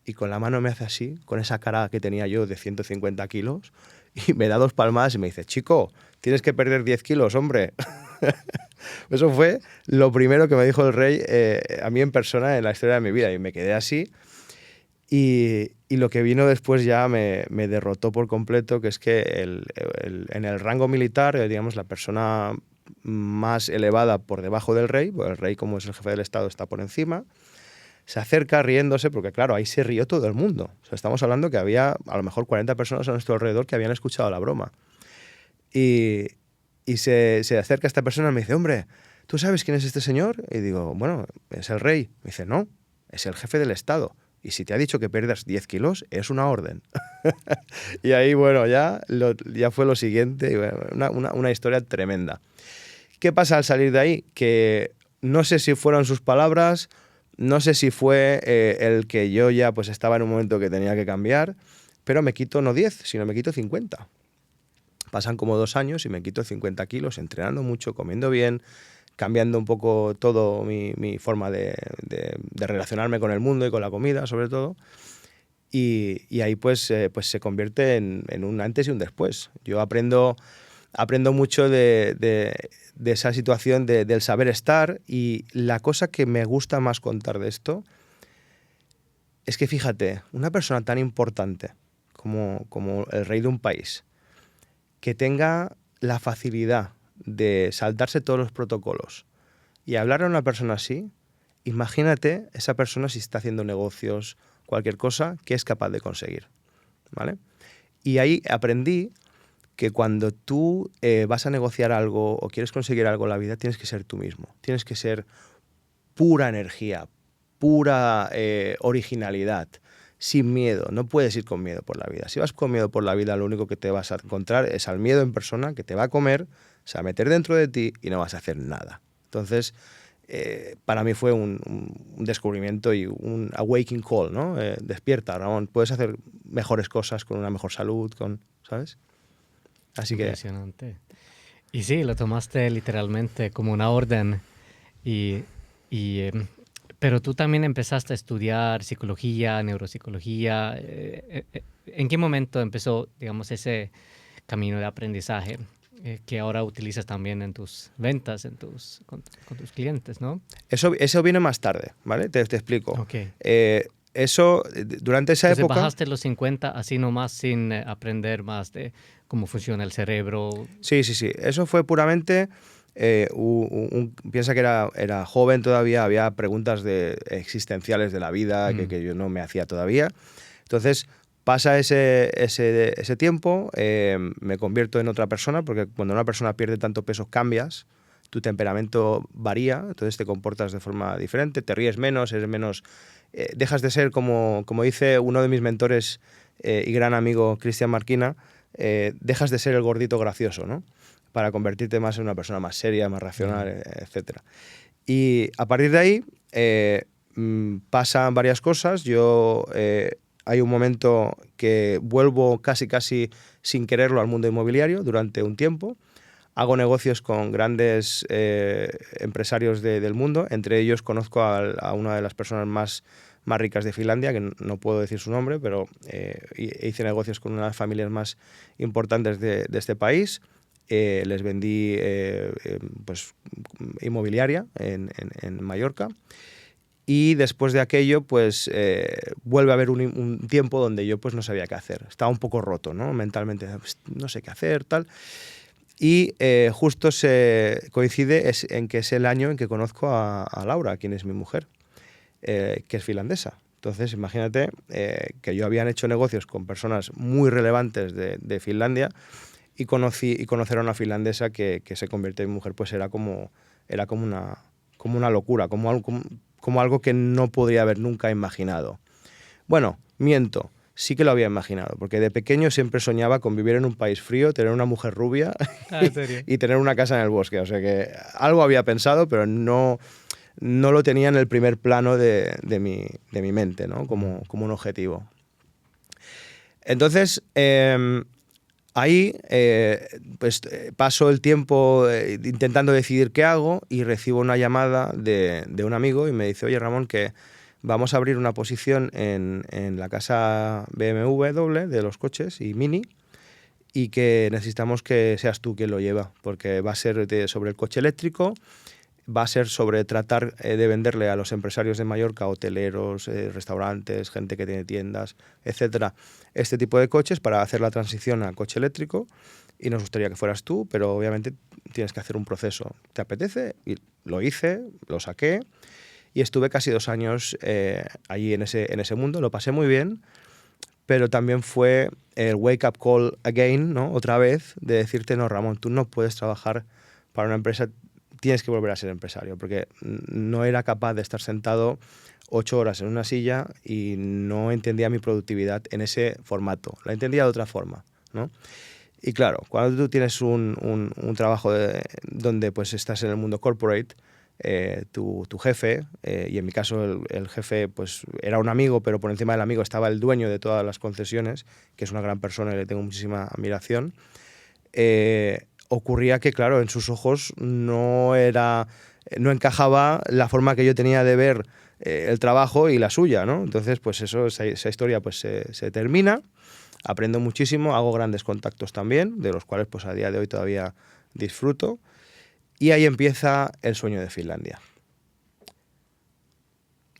y con la mano me hace así, con esa cara que tenía yo de 150 kilos, y me da 2 palmadas y me dice, chico, tienes que perder 10 kilos, hombre. Eso fue lo primero que me dijo el rey a mí en persona en la historia de mi vida, y me quedé así. Y lo que vino después ya me derrotó por completo, que es que en el rango militar, digamos, la persona más elevada por debajo del rey, porque el rey, como es el jefe del Estado, está por encima, se acerca riéndose, porque claro, ahí se rió todo el mundo. O sea, estamos hablando que había a lo mejor 40 personas a nuestro alrededor que habían escuchado la broma. Y se acerca esta persona y me dice, hombre, ¿tú sabes quién es este señor? Y digo, bueno, es el rey. Me dice, no, es el jefe del Estado. Y si te ha dicho que pierdas 10 kilos, es una orden. Y ahí, bueno, ya fue lo siguiente, una historia tremenda. ¿Qué pasa al salir de ahí? Que no sé si fueron sus palabras, no sé si fue el que yo ya pues estaba en un momento que tenía que cambiar, pero me quito no 10, sino me quito 50. Pasan como 2 años y me quito 50 kilos, entrenando mucho, comiendo bien, cambiando un poco todo mi forma de relacionarme con el mundo y con la comida, sobre todo. Y ahí pues se convierte en un antes y un después. Yo aprendo mucho de esa situación del saber estar, y la cosa que me gusta más contar de esto es que, fíjate, una persona tan importante como el rey de un país, que tenga la facilidad de saltarse todos los protocolos y hablar a una persona así, imagínate esa persona si está haciendo negocios, cualquier cosa, que es capaz de conseguir, ¿vale? Y ahí aprendí que cuando tú vas a negociar algo o quieres conseguir algo en la vida, tienes que ser tú mismo. Tienes que ser pura energía, pura originalidad, sin miedo. No puedes ir con miedo por la vida. Si vas con miedo por la vida, lo único que te vas a encontrar es al miedo en persona, que te va a comer, se va a meter dentro de ti y no vas a hacer nada. Entonces, para mí fue un descubrimiento y un awakening call, ¿no? Despierta, Ramón, puedes hacer mejores cosas con una mejor salud, ¿sabes? Así que... Impresionante. Y sí, lo tomaste literalmente como una orden. Pero tú también empezaste a estudiar psicología, neuropsicología. ¿En qué momento empezó, digamos, ese camino de aprendizaje que ahora utilizas también en tus ventas, con tus clientes, ¿no? Eso viene más tarde, ¿vale? Te explico. Okay. Eso, durante esa Entonces, época... bajaste los 50 así nomás sin aprender más de cómo funciona el cerebro. Sí. Eso fue puramente... piensa que era joven todavía, había preguntas existenciales de la vida que yo no me hacía todavía. Entonces, pasa ese tiempo, me convierto en otra persona, porque cuando una persona pierde tanto peso cambias, tu temperamento varía, entonces te comportas de forma diferente, te ríes menos, eres menos... dejas de ser, como dice uno de mis mentores y gran amigo, Cristian Marquina, dejas de ser el gordito gracioso, ¿no? Para convertirte más en una persona más seria, más racional, etc. Y a partir de ahí pasan varias cosas. Hay un momento que vuelvo casi sin quererlo al mundo inmobiliario durante un tiempo. Hago negocios con grandes empresarios del mundo. Entre ellos conozco a una de las personas más ricas de Finlandia, que no puedo decir su nombre, pero hice negocios con una de las familias más importantes de este país. Les vendí pues, inmobiliaria en Mallorca. Y después de aquello, pues vuelve a haber un tiempo donde yo pues no sabía qué hacer. Estaba un poco roto, ¿no? Mentalmente, no sé qué hacer, tal. Y justo se coincide en que es el año en que conozco a Laura, quien es mi mujer, que es finlandesa. Entonces, imagínate que yo había hecho negocios con personas muy relevantes de Finlandia, y conocer a una finlandesa que se convierte en mi mujer, pues era como una locura, como algo que no podría haber nunca imaginado. Bueno, miento, sí que lo había imaginado, porque de pequeño siempre soñaba con vivir en un país frío, tener una mujer rubia ¿En serio? y tener una casa en el bosque. O sea que algo había pensado, pero no lo tenía en el primer plano de mi mente, ¿no? Como un objetivo. Entonces, ahí pues paso el tiempo intentando decidir qué hago, y recibo una llamada de un amigo y me dice: oye, Ramón, que vamos a abrir una posición en la casa BMW de los coches y Mini, y que necesitamos que seas tú quien lo lleva, porque va a ser sobre el coche eléctrico, va a ser sobre tratar de venderle a los empresarios de Mallorca, hoteleros, restaurantes, gente que tiene tiendas, etcétera, este tipo de coches para hacer la transición a coche eléctrico, y nos gustaría que fueras tú, pero obviamente tienes que hacer un proceso. ¿Te apetece? Y lo hice, lo saqué, y estuve casi 2 años allí en ese mundo. Lo pasé muy bien, pero también fue el wake up call again, ¿no? Otra vez, de decirte: no, Ramón, tú no puedes trabajar para una empresa, tienes que volver a ser empresario, porque no era capaz de estar sentado 8 horas en una silla y no entendía mi productividad en ese formato, la entendía de otra forma, ¿no? Y claro, cuando tú tienes un trabajo donde pues estás en el mundo corporate, tu jefe, y en mi caso el jefe pues era un amigo, pero por encima del amigo estaba el dueño de todas las concesiones, que es una gran persona y le tengo muchísima admiración, ocurría que, claro, en sus ojos no encajaba la forma que yo tenía de ver el trabajo y la suya, ¿no? Entonces, pues esa historia pues se termina, aprendo muchísimo, hago grandes contactos también, de los cuales pues a día de hoy todavía disfruto, y ahí empieza el sueño de Finlandia.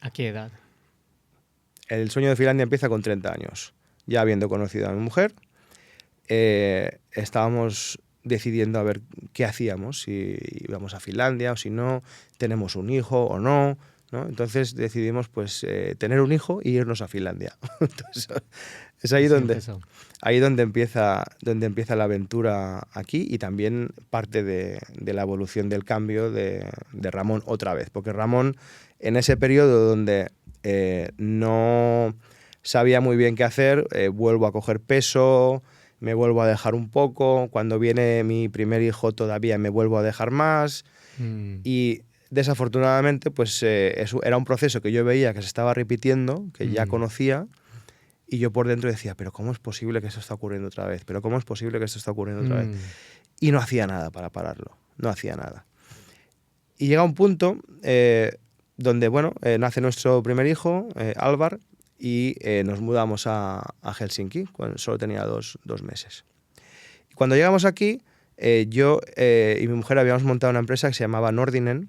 ¿A qué edad? El sueño de Finlandia empieza con 30 años, ya habiendo conocido a mi mujer. Estábamos decidiendo a ver qué hacíamos, si íbamos a Finlandia o si no, tenemos un hijo o no, ¿no? Entonces decidimos pues tener un hijo y irnos a Finlandia. Entonces, es ahí donde empieza la aventura aquí, y también parte de la evolución del cambio de Ramón otra vez, porque Ramón en ese periodo donde no sabía muy bien qué hacer, vuelvo a coger peso, me vuelvo a dejar un poco, cuando viene mi primer hijo todavía me vuelvo a dejar más, y desafortunadamente pues era un proceso que yo veía que se estaba repitiendo, que ya conocía, y yo por dentro decía, pero ¿cómo es posible que esto está ocurriendo otra vez? ¿Pero cómo es posible que esto está ocurriendo otra vez? Y no hacía nada para pararlo, no hacía nada. Y llega un punto donde, bueno, nace nuestro primer hijo, Álvar, y nos mudamos a Helsinki, cuando solo tenía dos meses. Y cuando llegamos aquí, yo y mi mujer habíamos montado una empresa que se llamaba Nordinen,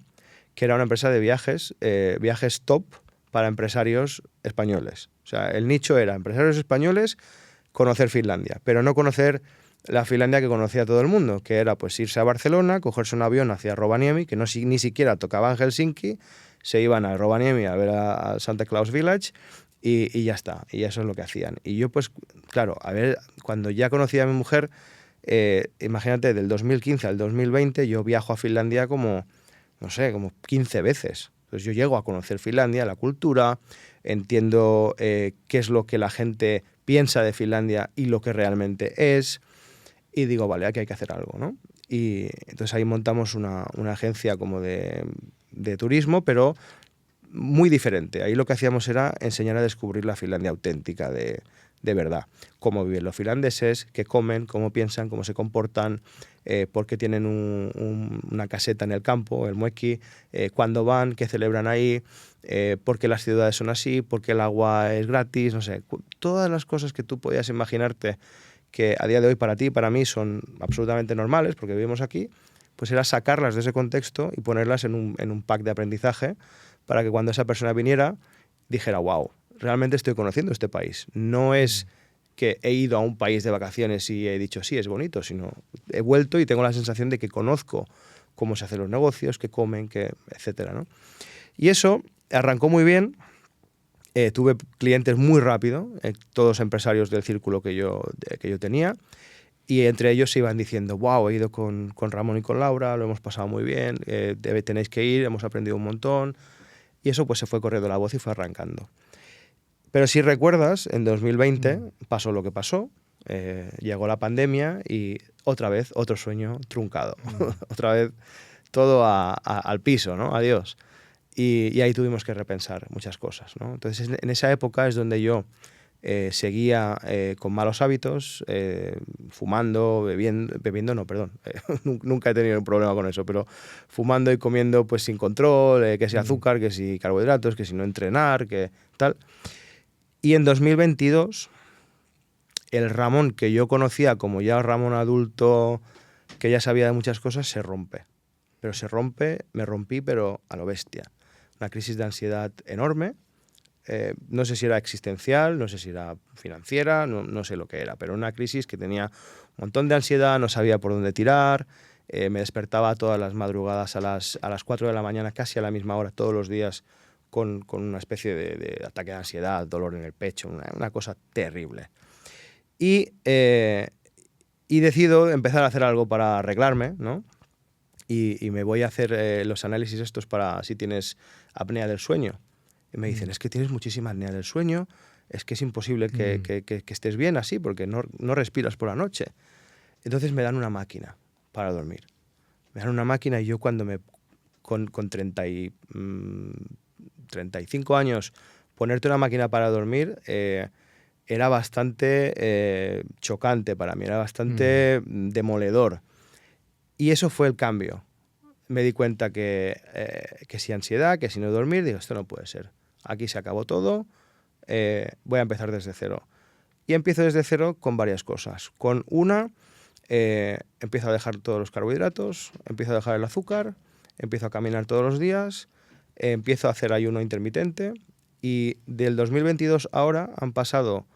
que era una empresa de viajes top para empresarios españoles. O sea, el nicho era empresarios españoles, conocer Finlandia, pero no conocer la Finlandia que conocía todo el mundo, que era pues irse a Barcelona, cogerse un avión hacia Rovaniemi, que ni siquiera tocaban Helsinki, se iban a Rovaniemi a ver a Santa Claus Village y ya está, y eso es lo que hacían. Y yo pues, claro, a ver, cuando ya conocía a mi mujer, imagínate, del 2015 al 2020 yo viajo a Finlandia como, no sé, como 15 veces. Entonces yo llego a conocer Finlandia, la cultura, entiendo qué es lo que la gente piensa de Finlandia y lo que realmente es, y digo, vale, aquí hay que hacer algo, ¿no? Y entonces ahí montamos una agencia como de turismo, pero muy diferente. Ahí lo que hacíamos era enseñar a descubrir la Finlandia auténtica de verdad. Cómo viven los finlandeses, qué comen, cómo piensan, cómo se comportan, por qué tienen una caseta en el campo, el mueki, cuándo van, qué celebran ahí, por qué las ciudades son así, por qué el agua es gratis, no sé. Todas las cosas que tú podías imaginarte que a día de hoy para ti y para mí son absolutamente normales, porque vivimos aquí, pues era sacarlas de ese contexto y ponerlas en un pack de aprendizaje para que cuando esa persona viniera dijera, wow, realmente estoy conociendo este país. No es que he ido a un país de vacaciones y he dicho, sí, es bonito, sino he vuelto y tengo la sensación de que conozco cómo se hacen los negocios, qué comen, etcétera, ¿no? Y eso arrancó muy bien. Tuve clientes muy rápido, todos empresarios del círculo que yo tenía, y entre ellos se iban diciendo, wow, he ido con Ramón y con Laura, lo hemos pasado muy bien, tenéis que ir, hemos aprendido un montón, y eso pues se fue corriendo la voz y fue arrancando. Pero si recuerdas, en 2020 pasó lo que pasó, llegó la pandemia y otra vez otro sueño truncado, otra vez todo al piso, ¿no? Adiós. Y ahí tuvimos que repensar muchas cosas, ¿no? Entonces, en esa época es donde yo seguía con malos hábitos, fumando, bebiendo no, perdón, nunca he tenido un problema con eso, pero fumando y comiendo pues sin control, que si azúcar, que si carbohidratos, que si no entrenar, que tal. Y en 2022, el Ramón que yo conocía como ya Ramón adulto, que ya sabía de muchas cosas, se rompe. Pero se rompe, me rompí, pero a lo bestia. Una crisis de ansiedad enorme. No sé si era existencial, no sé si era financiera, no sé lo que era, pero una crisis que tenía un montón de ansiedad, no sabía por dónde tirar, me despertaba todas las madrugadas a las 4 de la mañana, casi a la misma hora, todos los días, con una especie de ataque de ansiedad, dolor en el pecho, una cosa terrible. Y decido empezar a hacer algo para arreglarme, ¿no? Y me voy a hacer los análisis estos para si tienes apnea del sueño. Y me dicen, es que tienes muchísima apnea del sueño, es que es imposible que estés bien así porque no respiras por la noche. Entonces me dan una máquina para dormir. Me dan una máquina y yo cuando con 35 años, ponerte una máquina para dormir era bastante chocante para mí, era bastante demoledor. Y eso fue el cambio. Me di cuenta que si ansiedad, que si no dormir, digo, esto no puede ser. Aquí se acabó todo, voy a empezar desde cero. Y empiezo desde cero con varias cosas. Con una, empiezo a dejar todos los carbohidratos, empiezo a dejar el azúcar, empiezo a caminar todos los días, empiezo a hacer ayuno intermitente y del 2022 ahora han pasado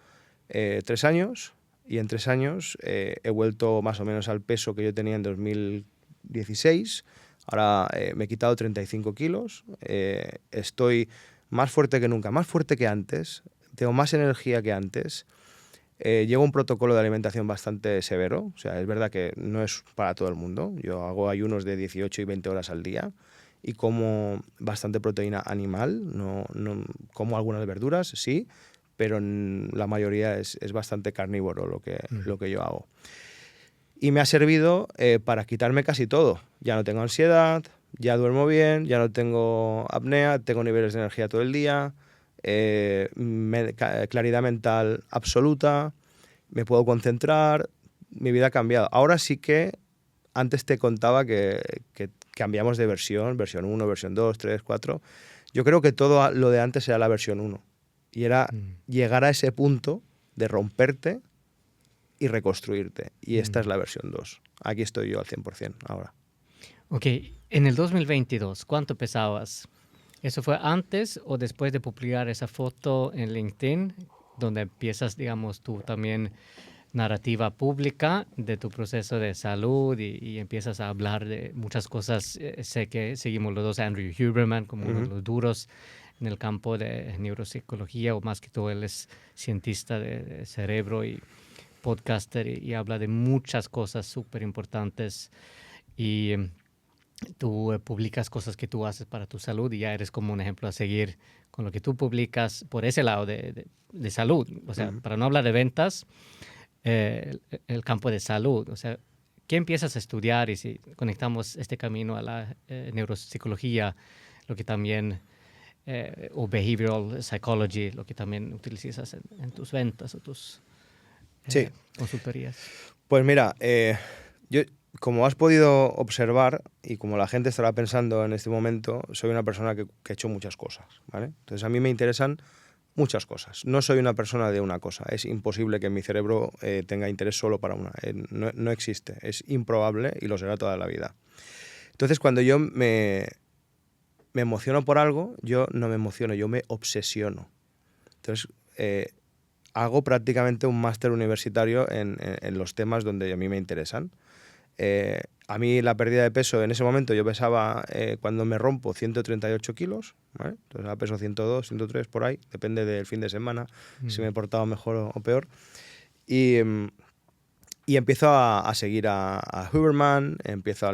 3 años y en 3 años he vuelto más o menos al peso que yo tenía en 2016. Ahora me he quitado 35 kilos, estoy más fuerte que nunca, más fuerte que antes, tengo más energía que antes. Llevo un protocolo de alimentación bastante severo, o sea, es verdad que no es para todo el mundo. Yo hago ayunos de 18 y 20 horas al día y como bastante proteína animal, no como algunas verduras, sí, pero la mayoría es bastante carnívoro lo que yo hago. Y me ha servido para quitarme casi todo. Ya no tengo ansiedad, ya duermo bien, ya no tengo apnea, tengo niveles de energía todo el día, claridad mental absoluta, me puedo concentrar, mi vida ha cambiado. Ahora sí que, antes te contaba que cambiamos de versión 1, versión 2, 3, 4. Yo creo que todo lo de antes era la versión 1. Y era llegar a ese punto de romperte y reconstruirte. Y esta es la versión 2. Aquí estoy yo al 100% ahora. Ok, en el 2022, ¿cuánto pesabas? ¿Eso fue antes o después de publicar esa foto en LinkedIn, donde empiezas, digamos, tú también narrativa pública de tu proceso de salud y empiezas a hablar de muchas cosas? Sé que seguimos los dos a Andrew Huberman como uno de los duros en el campo de neuropsicología, o más que todo él es cientista de cerebro y podcaster y habla de muchas cosas súper importantes. Y tú publicas cosas que tú haces para tu salud y ya eres como un ejemplo a seguir con lo que tú publicas por ese lado de salud. O sea, para no hablar de ventas, el campo de salud. O sea, ¿qué empiezas a estudiar? Y si conectamos este camino a la neuropsicología, lo que también, o behavioral psychology, lo que también utilizas en tus ventas o tus consultorías. Pues mira, yo, como has podido observar y como la gente estará pensando en este momento, soy una persona que ha hecho muchas cosas, ¿vale? Entonces a mí me interesan muchas cosas. No soy una persona de una cosa. Es imposible que mi cerebro tenga interés solo para una. No existe. Es improbable y lo será toda la vida. Entonces cuando yo me emociono por algo, yo no me emociono, yo me obsesiono. Entonces hago prácticamente un máster universitario en los temas donde a mí me interesan. A mí la pérdida de peso, en ese momento yo pesaba, cuando me rompo, 138 kilos, ¿vale? Entonces ahora peso 102, 103 por ahí, depende del fin de semana, si me he portado mejor o peor. Y empiezo a seguir a Huberman, empiezo a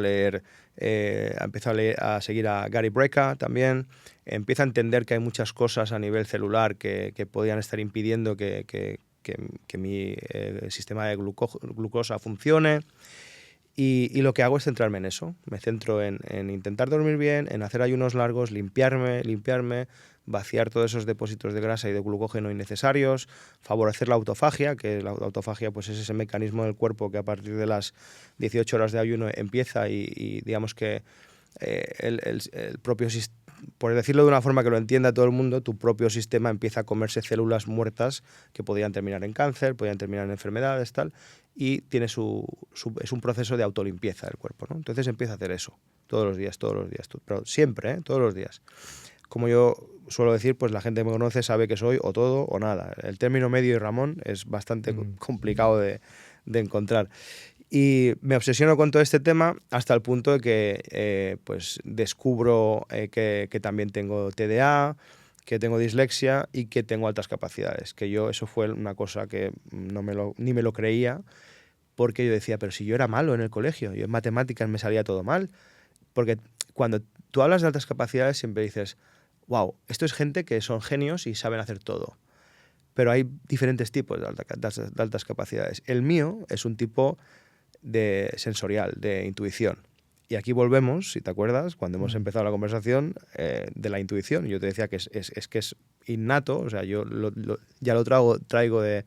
seguir a Gary Brecka también, empiezo a entender que hay muchas cosas a nivel celular que podían estar impidiendo que mi sistema de glucosa funcione. Y lo que hago es centrarme en eso. Me centro en intentar dormir bien, en hacer ayunos largos, limpiarme, vaciar todos esos depósitos de grasa y de glucógeno innecesarios, favorecer la autofagia, que la autofagia pues es ese mecanismo del cuerpo que a partir de las 18 horas de ayuno empieza y digamos que el propio sistema, por decirlo de una forma que lo entienda todo el mundo, tu propio sistema empieza a comerse células muertas que podían terminar en cáncer, podían terminar en enfermedades, tal, y tiene es un proceso de autolimpieza del cuerpo, ¿no? Entonces empieza a hacer eso todos los días, pero siempre, todos los días. Como yo suelo decir, pues la gente que me conoce sabe que soy o todo o nada. El término medio y Ramón es bastante complicado de encontrar. Y me obsesiono con todo este tema hasta el punto de que pues descubro que también tengo TDA, que tengo dislexia y que tengo altas capacidades. Que yo, eso fue una cosa que ni me lo creía, porque yo decía, pero si yo era malo en el colegio, yo en matemáticas me salía todo mal. Porque cuando tú hablas de altas capacidades siempre dices, wow, esto es gente que son genios y saben hacer todo. Pero hay diferentes tipos de altas capacidades. El mío es un tipo de sensorial, de intuición. Y aquí volvemos, si te acuerdas, cuando hemos empezado la conversación, de la intuición. Yo te decía que es que es innato, o sea, yo ya lo traigo de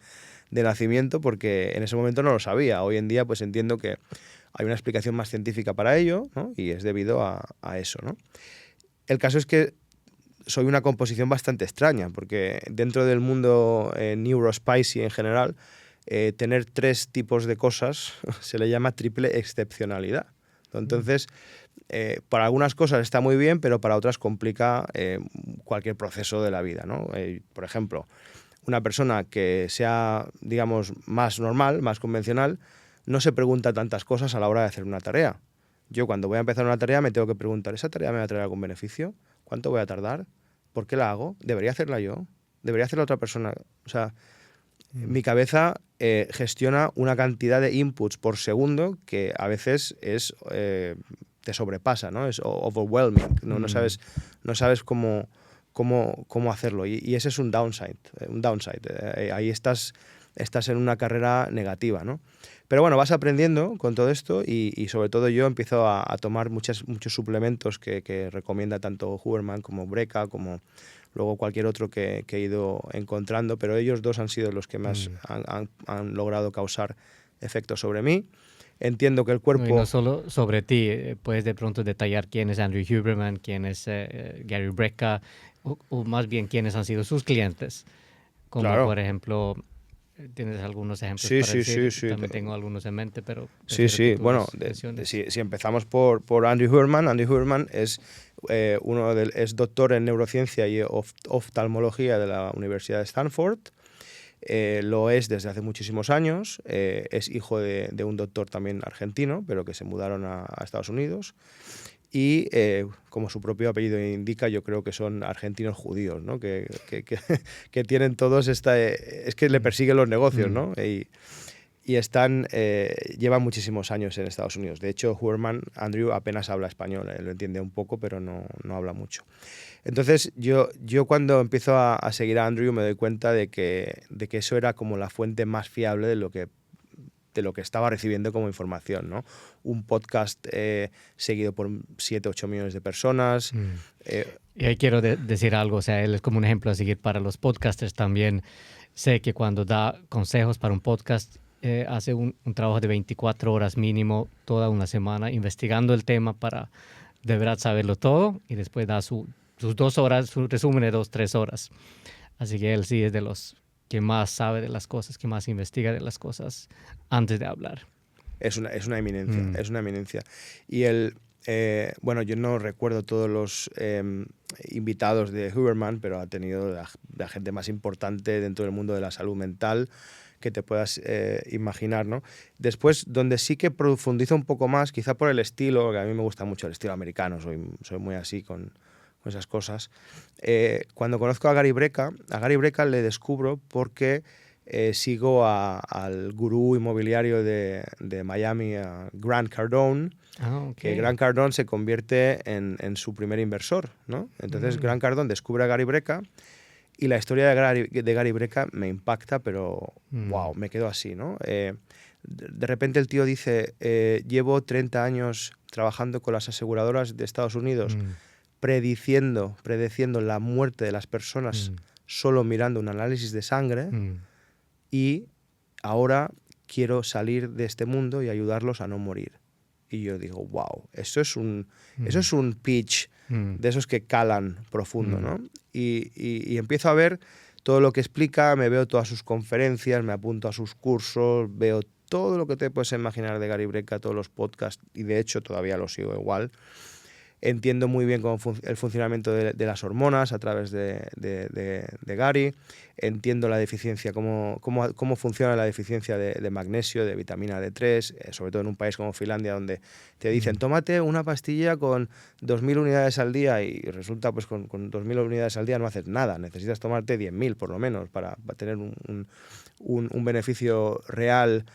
nacimiento porque en ese momento no lo sabía. Hoy en día pues entiendo que hay una explicación más científica para ello, ¿no? Y es debido a eso, ¿no? El caso es que soy una composición bastante extraña, porque dentro del mundo neurospicy en general, tener 3 tipos de cosas se le llama triple excepcionalidad. Entonces, para algunas cosas está muy bien, pero para otras complica cualquier proceso de la vida, ¿no? Por ejemplo, una persona que sea, digamos, más normal, más convencional, no se pregunta tantas cosas a la hora de hacer una tarea. Yo cuando voy a empezar una tarea me tengo que preguntar, ¿esa tarea me va a traer algún beneficio? ¿Cuánto voy a tardar? ¿Por qué la hago? ¿Debería hacerla yo? ¿Debería hacerla otra persona? O sea, mi cabeza gestiona una cantidad de inputs por segundo que a veces te sobrepasa, ¿no? Es overwhelming, ¿no? No sabes cómo hacerlo. Y ese es un downside. Ahí estás en una carrera negativa, ¿no? Pero bueno, vas aprendiendo con todo esto y sobre todo yo empiezo a tomar muchos suplementos que recomienda tanto Huberman como Brecka, como luego cualquier otro que he ido encontrando, pero ellos 2 han sido los que más han logrado causar efectos sobre mí. Entiendo que el cuerpo... Y no solo sobre ti, puedes de pronto detallar quién es Andrew Huberman, quién es Gary Brecka, o más bien quiénes han sido sus clientes. Como Claro. por ejemplo, ¿tienes algunos ejemplos Sí, para decir? sí. También tengo algunos en mente, pero... Sí. Bueno, si empezamos por Andrew Huberman es, es doctor en neurociencia y oftalmología de la Universidad de Stanford. Lo es desde hace muchísimos años. Es hijo de un doctor también argentino, pero que se mudaron a Estados Unidos. Y como su propio apellido indica, yo creo que son argentinos judíos, ¿no? que tienen todos es que le persiguen los negocios, ¿no? Y llevan muchísimos años en Estados Unidos. De hecho, Andrew apenas habla español, lo entiende un poco, pero no habla mucho. Entonces, yo cuando empiezo a seguir a Andrew me doy cuenta de que eso era como la fuente más fiable de lo que estaba recibiendo como información, ¿no? Un podcast seguido por 7-8 millones de personas. Y ahí quiero decir algo, o sea, él es como un ejemplo a seguir para los podcasters también. Sé que cuando da consejos para un podcast, hace un trabajo de 24 horas mínimo toda una semana investigando el tema para de verdad saberlo todo y después da sus 2 horas, su resumen de 2-3 horas. Así que él sí es de los que más sabe de las cosas, que más investiga de las cosas antes de hablar. Es una eminencia, es una eminencia. Y bueno, yo no recuerdo todos los invitados de Huberman, pero ha tenido la gente más importante dentro del mundo de la salud mental que te puedas imaginar, ¿no? Después, donde sí que profundizo un poco más, quizá por el estilo, que a mí me gusta mucho el estilo americano, soy muy así con esas cosas. Cuando conozco a Gary Brecka le descubro porque sigo al gurú inmobiliario de Miami, a Grant Cardone, que Grant Cardone se convierte en su primer inversor, ¿no? Entonces Grant Cardone descubre a Gary Brecka y la historia de Gary Brecka me impacta, pero wow, me quedo así, ¿no? De repente el tío dice, llevo 30 años trabajando con las aseguradoras de Estados Unidos, predeciendo la muerte de las personas solo mirando un análisis de sangre y ahora quiero salir de este mundo y ayudarlos a no morir. Y yo digo, wow, eso es un pitch de esos que calan profundo, ¿no? Y empiezo a ver todo lo que explica, me veo todas sus conferencias, me apunto a sus cursos, veo todo lo que te puedes imaginar de Gary Brecka, todos los podcasts, y de hecho todavía lo sigo igual. Entiendo muy bien el funcionamiento de las hormonas a través de Gary. Entiendo la deficiencia, cómo funciona la deficiencia de magnesio, de vitamina D3, sobre todo en un país como Finlandia, donde te dicen, tómate una pastilla con 2.000 unidades al día y resulta pues con 2.000 unidades al día no haces nada. Necesitas tomarte 10.000 por lo menos para tener un beneficio real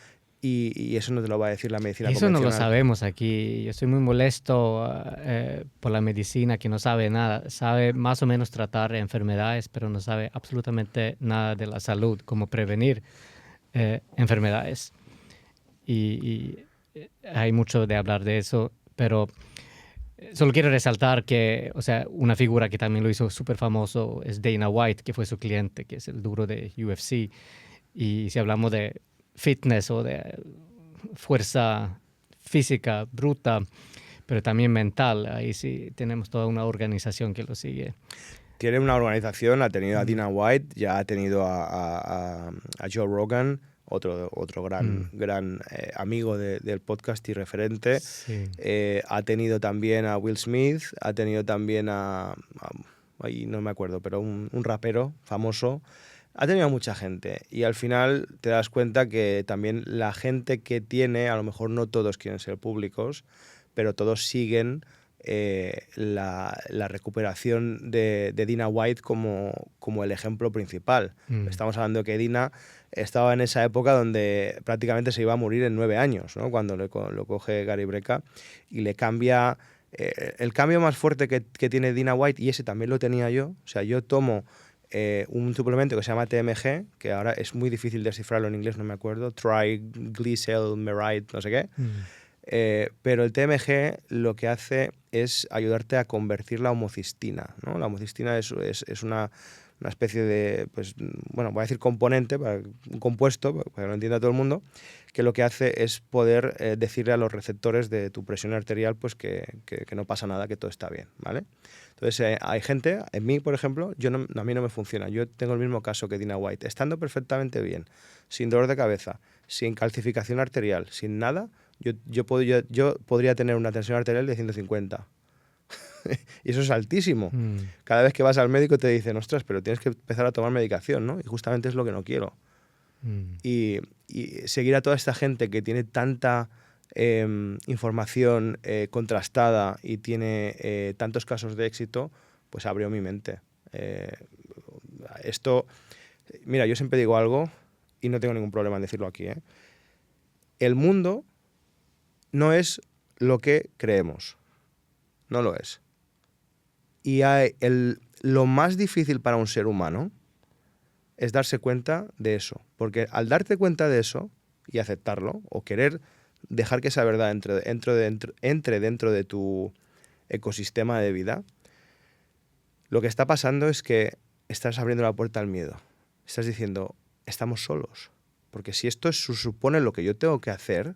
y eso no te lo va a decir la medicina Eso no lo convencional. sabemos aquí. Yo estoy muy molesto por la medicina que no sabe nada. Sabe más o menos tratar enfermedades, pero no sabe absolutamente nada de la salud, cómo prevenir enfermedades. Y hay mucho de hablar de eso, pero solo quiero resaltar que, o sea, una figura que también lo hizo súper famoso es Dana White, que fue su cliente, que es el duro de UFC. Y si hablamos de fitness o de fuerza física bruta, pero también mental, ahí sí tenemos toda una organización que lo sigue. Tiene una organización, ha tenido a Dana White, ya ha tenido a Joe Rogan, otro gran amigo del podcast y referente. Sí. Ha tenido también a Will Smith, ha tenido también ahí no me acuerdo, pero un rapero famoso. Ha tenido a mucha gente y al final te das cuenta que también la gente que tiene, a lo mejor no todos quieren ser públicos, pero todos siguen la recuperación de Dana White como el ejemplo principal. Estamos hablando de que Dana estaba en esa época donde prácticamente se iba a morir en 9 años, ¿no? Cuando lo coge Gary Brecka y le cambia... el cambio más fuerte que tiene Dana White, y ese también lo tenía yo, o sea, yo tomo un suplemento que se llama TMG, que ahora es muy difícil descifrarlo en inglés, no me acuerdo, triglyceride, no sé qué. Pero el TMG lo que hace es ayudarte a convertir la homocistina, ¿no? La homocistina es una especie de, pues, bueno, voy a decir componente, un compuesto, para que lo entienda todo el mundo, que lo que hace es poder decirle a los receptores de tu presión arterial pues que no pasa nada, que todo está bien, ¿vale? Entonces hay gente, en mí por ejemplo, a mí no me funciona. Yo tengo el mismo caso que Dana White, estando perfectamente bien, sin dolor de cabeza, sin calcificación arterial, sin nada, yo podría tener una tensión arterial de 150. Y eso es altísimo. Cada vez que vas al médico te dicen, ostras, pero tienes que empezar a tomar medicación, ¿no? Y justamente es lo que no quiero. Y seguir a toda esta gente que tiene tanta información contrastada y tiene tantos casos de éxito, pues abrió mi mente. Esto, mira, yo siempre digo algo y no tengo ningún problema en decirlo aquí, ¿eh? El mundo no es lo que creemos. No lo es. Y lo más difícil para un ser humano es darse cuenta de eso. Porque al darte cuenta de eso y aceptarlo, o querer dejar que esa verdad entre dentro de tu ecosistema de vida, lo que está pasando es que estás abriendo la puerta al miedo. Estás diciendo, estamos solos. Porque si esto supone lo que yo tengo que hacer,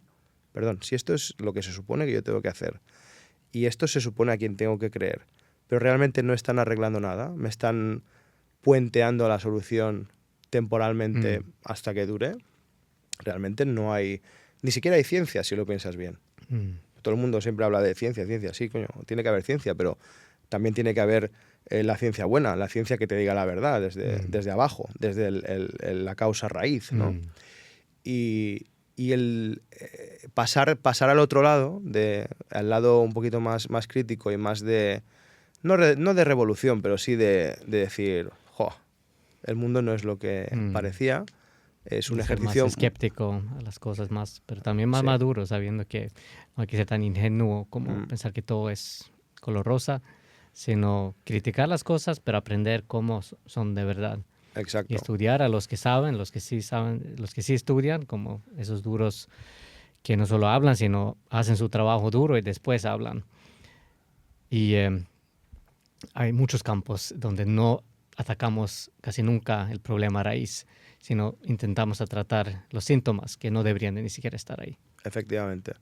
si esto es lo que se supone que yo tengo que hacer, y esto se supone a quien tengo que creer, pero realmente no están arreglando nada, me están puenteando la solución temporalmente hasta que dure, realmente no hay, ni siquiera hay ciencia si lo piensas bien. Todo el mundo siempre habla de ciencia, sí, coño, tiene que haber ciencia, pero también tiene que haber la ciencia buena, la ciencia que te diga la verdad desde abajo, desde la causa raíz, ¿no? Y el pasar al otro lado, al lado un poquito más crítico y más de, no de revolución, pero sí de decir, el mundo no es lo que parecía, es un ejercicio... Más escéptico a las cosas más, pero también más maduro, sabiendo que no hay que ser tan ingenuo como pensar que todo es color rosa, sino criticar las cosas, pero aprender cómo son de verdad. Exacto. Y estudiar a los que saben, los que sí estudian, como esos duros que no solo hablan, sino hacen su trabajo duro y después hablan. Y hay muchos campos donde no atacamos casi nunca el problema raíz, sino intentamos tratar los síntomas que no deberían de ni siquiera estar ahí. Efectivamente.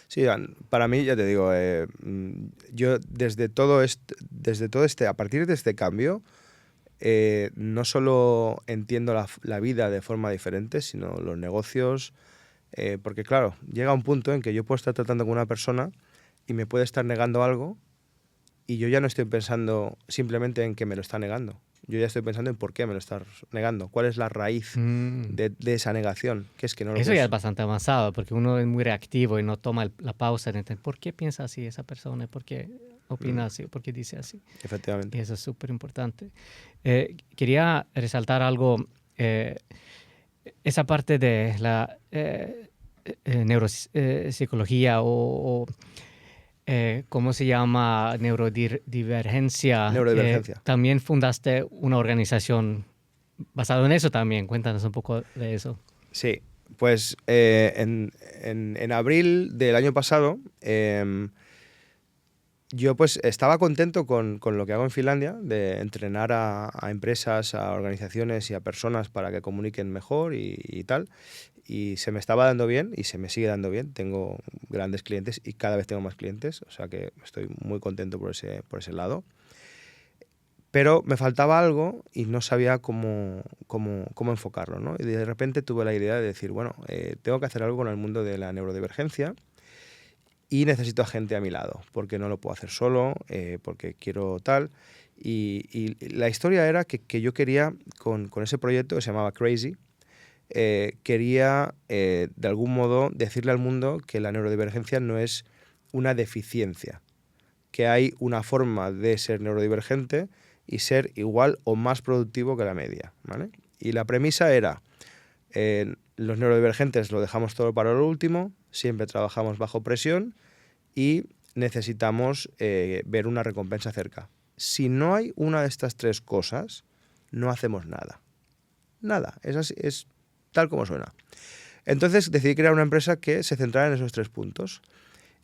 Sí, para mí, ya te digo, yo desde todo este, a partir de este cambio, no solo entiendo la vida de forma diferente, sino los negocios, porque claro, llega un punto en que yo puedo estar tratando con una persona y me puede estar negando algo y yo ya no estoy pensando simplemente en que me lo está negando. Yo ya estoy pensando en por qué me lo estás negando, cuál es la raíz de esa negación, que es que no lo Eso ya es bastante avanzado, porque uno es muy reactivo y no toma la pausa de entender por qué piensa así esa persona, por qué opina así, por qué dice así. Efectivamente. Y eso es súper importante. Quería resaltar algo, esa parte de neuropsicología ¿cómo se llama? Neurodivergencia. Neurodivergencia. También fundaste una organización basada en eso también. Cuéntanos un poco de eso. Sí, pues en abril del año pasado yo pues estaba contento con lo que hago en Finlandia, de entrenar a empresas, a organizaciones y a personas para que comuniquen mejor y tal. Y se me estaba dando bien y se me sigue dando bien. Tengo grandes clientes y cada vez tengo más clientes, o sea que estoy muy contento por ese lado. Pero me faltaba algo y no sabía cómo enfocarlo, ¿no? Y de repente tuve la idea de decir, bueno, tengo que hacer algo con el mundo de la neurodivergencia y necesito a gente a mi lado, porque no lo puedo hacer solo, porque quiero tal. Y la historia era que yo quería, con ese proyecto que se llamaba Crazy, quería de algún modo decirle al mundo que la neurodivergencia no es una deficiencia, que hay una forma de ser neurodivergente y ser igual o más productivo que la media, ¿vale? Y la premisa era, los neurodivergentes lo dejamos todo para lo último, siempre trabajamos bajo presión y necesitamos ver una recompensa cerca. Si no hay una de estas tres cosas, no hacemos nada. Nada, es tal como suena. Entonces decidí crear una empresa que se centrara en esos tres puntos.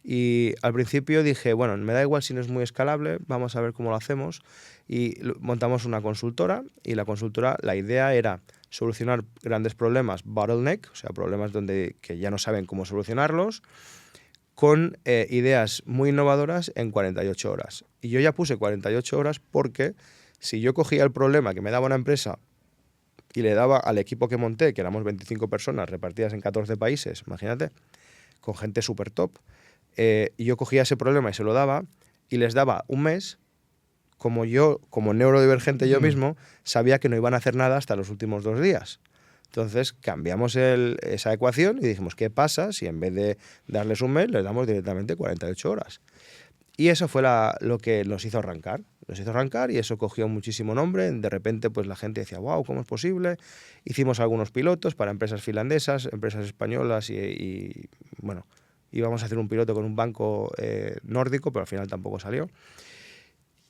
Y al principio dije, bueno, me da igual si no es muy escalable, vamos a ver cómo lo hacemos. Y montamos una consultora y la consultora, la idea era solucionar grandes problemas, bottleneck, o sea, problemas que ya no saben cómo solucionarlos, con ideas muy innovadoras en 48 horas. Y yo ya puse 48 horas porque si yo cogía el problema que me daba una empresa y le daba al equipo que monté, que éramos 25 personas repartidas en 14 países, imagínate, con gente súper top, y yo cogía ese problema y se lo daba, y les daba un mes, como yo, como neurodivergente yo mismo, sabía que no iban a hacer nada hasta los últimos 2 días. Entonces cambiamos esa ecuación y dijimos, ¿qué pasa si en vez de darles un mes, les damos directamente 48 horas? Y eso fue lo que nos hizo arrancar. Nos hizo arrancar y eso cogió muchísimo nombre. De repente pues la gente decía, wow, ¿cómo es posible? Hicimos algunos pilotos para empresas finlandesas, empresas españolas y bueno, íbamos a hacer un piloto con un banco nórdico, pero al final tampoco salió.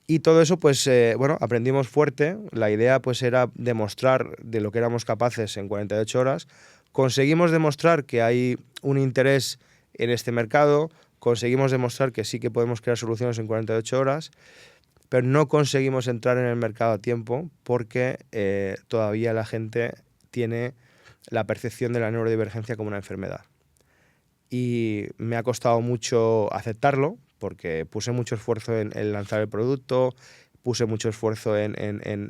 Y todo eso, pues, bueno, aprendimos fuerte. La idea, pues, era demostrar de lo que éramos capaces en 48 horas. Conseguimos demostrar que hay un interés en este mercado. Conseguimos demostrar que sí que podemos crear soluciones en 48 horas. Pero no conseguimos entrar en el mercado a tiempo porque todavía la gente tiene la percepción de la neurodivergencia como una enfermedad. Y me ha costado mucho aceptarlo, porque puse mucho esfuerzo en lanzar el producto, puse mucho esfuerzo en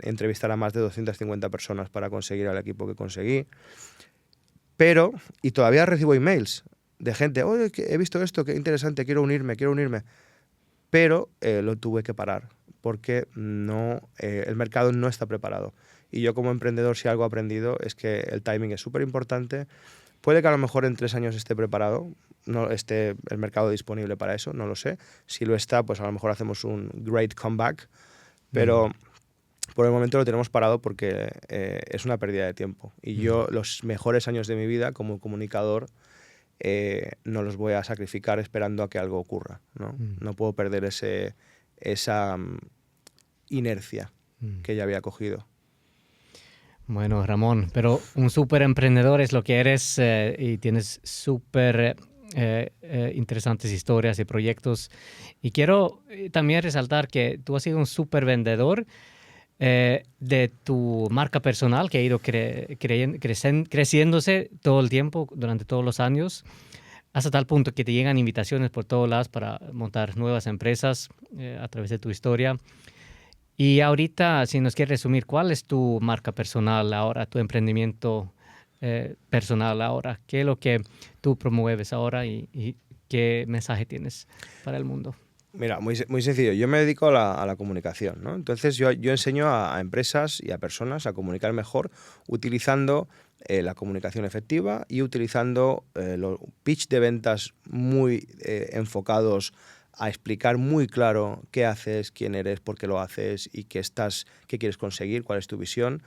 entrevistar a más de 250 personas para conseguir al equipo que conseguí. Pero, y todavía recibo emails de gente, oye, he visto esto, qué interesante, quiero unirme. Pero lo tuve que parar, porque el mercado no está preparado. Y yo como emprendedor, si algo he aprendido, es que el timing es súper importante. Puede que a lo mejor en 3 años esté preparado, no esté el mercado disponible para eso, no lo sé. Si lo está, pues a lo mejor hacemos un great comeback, pero por el momento lo tenemos parado porque es una pérdida de tiempo. Y yo los mejores años de mi vida como comunicador no los voy a sacrificar esperando a que algo ocurra, ¿no? No puedo perder esa inercia que ya había cogido. Bueno, Ramón, pero un súper emprendedor es lo que eres y tienes súper interesantes historias y proyectos. Y quiero también resaltar que tú has sido un súper vendedor de tu marca personal que ha ido creciéndose todo el tiempo, durante todos los años, hasta tal punto que te llegan invitaciones por todos lados para montar nuevas empresas a través de tu historia. Y ahorita, si nos quieres resumir, ¿cuál es tu marca personal ahora, tu emprendimiento personal ahora? ¿Qué es lo que tú promueves ahora y qué mensaje tienes para el mundo? Mira, muy sencillo. Yo me dedico a la comunicación, ¿no? Entonces yo enseño a empresas y a personas a comunicar mejor utilizando la comunicación efectiva y utilizando los pitch de ventas muy enfocados a explicar muy claro qué haces, quién eres, por qué lo haces y qué quieres conseguir, cuál es tu visión.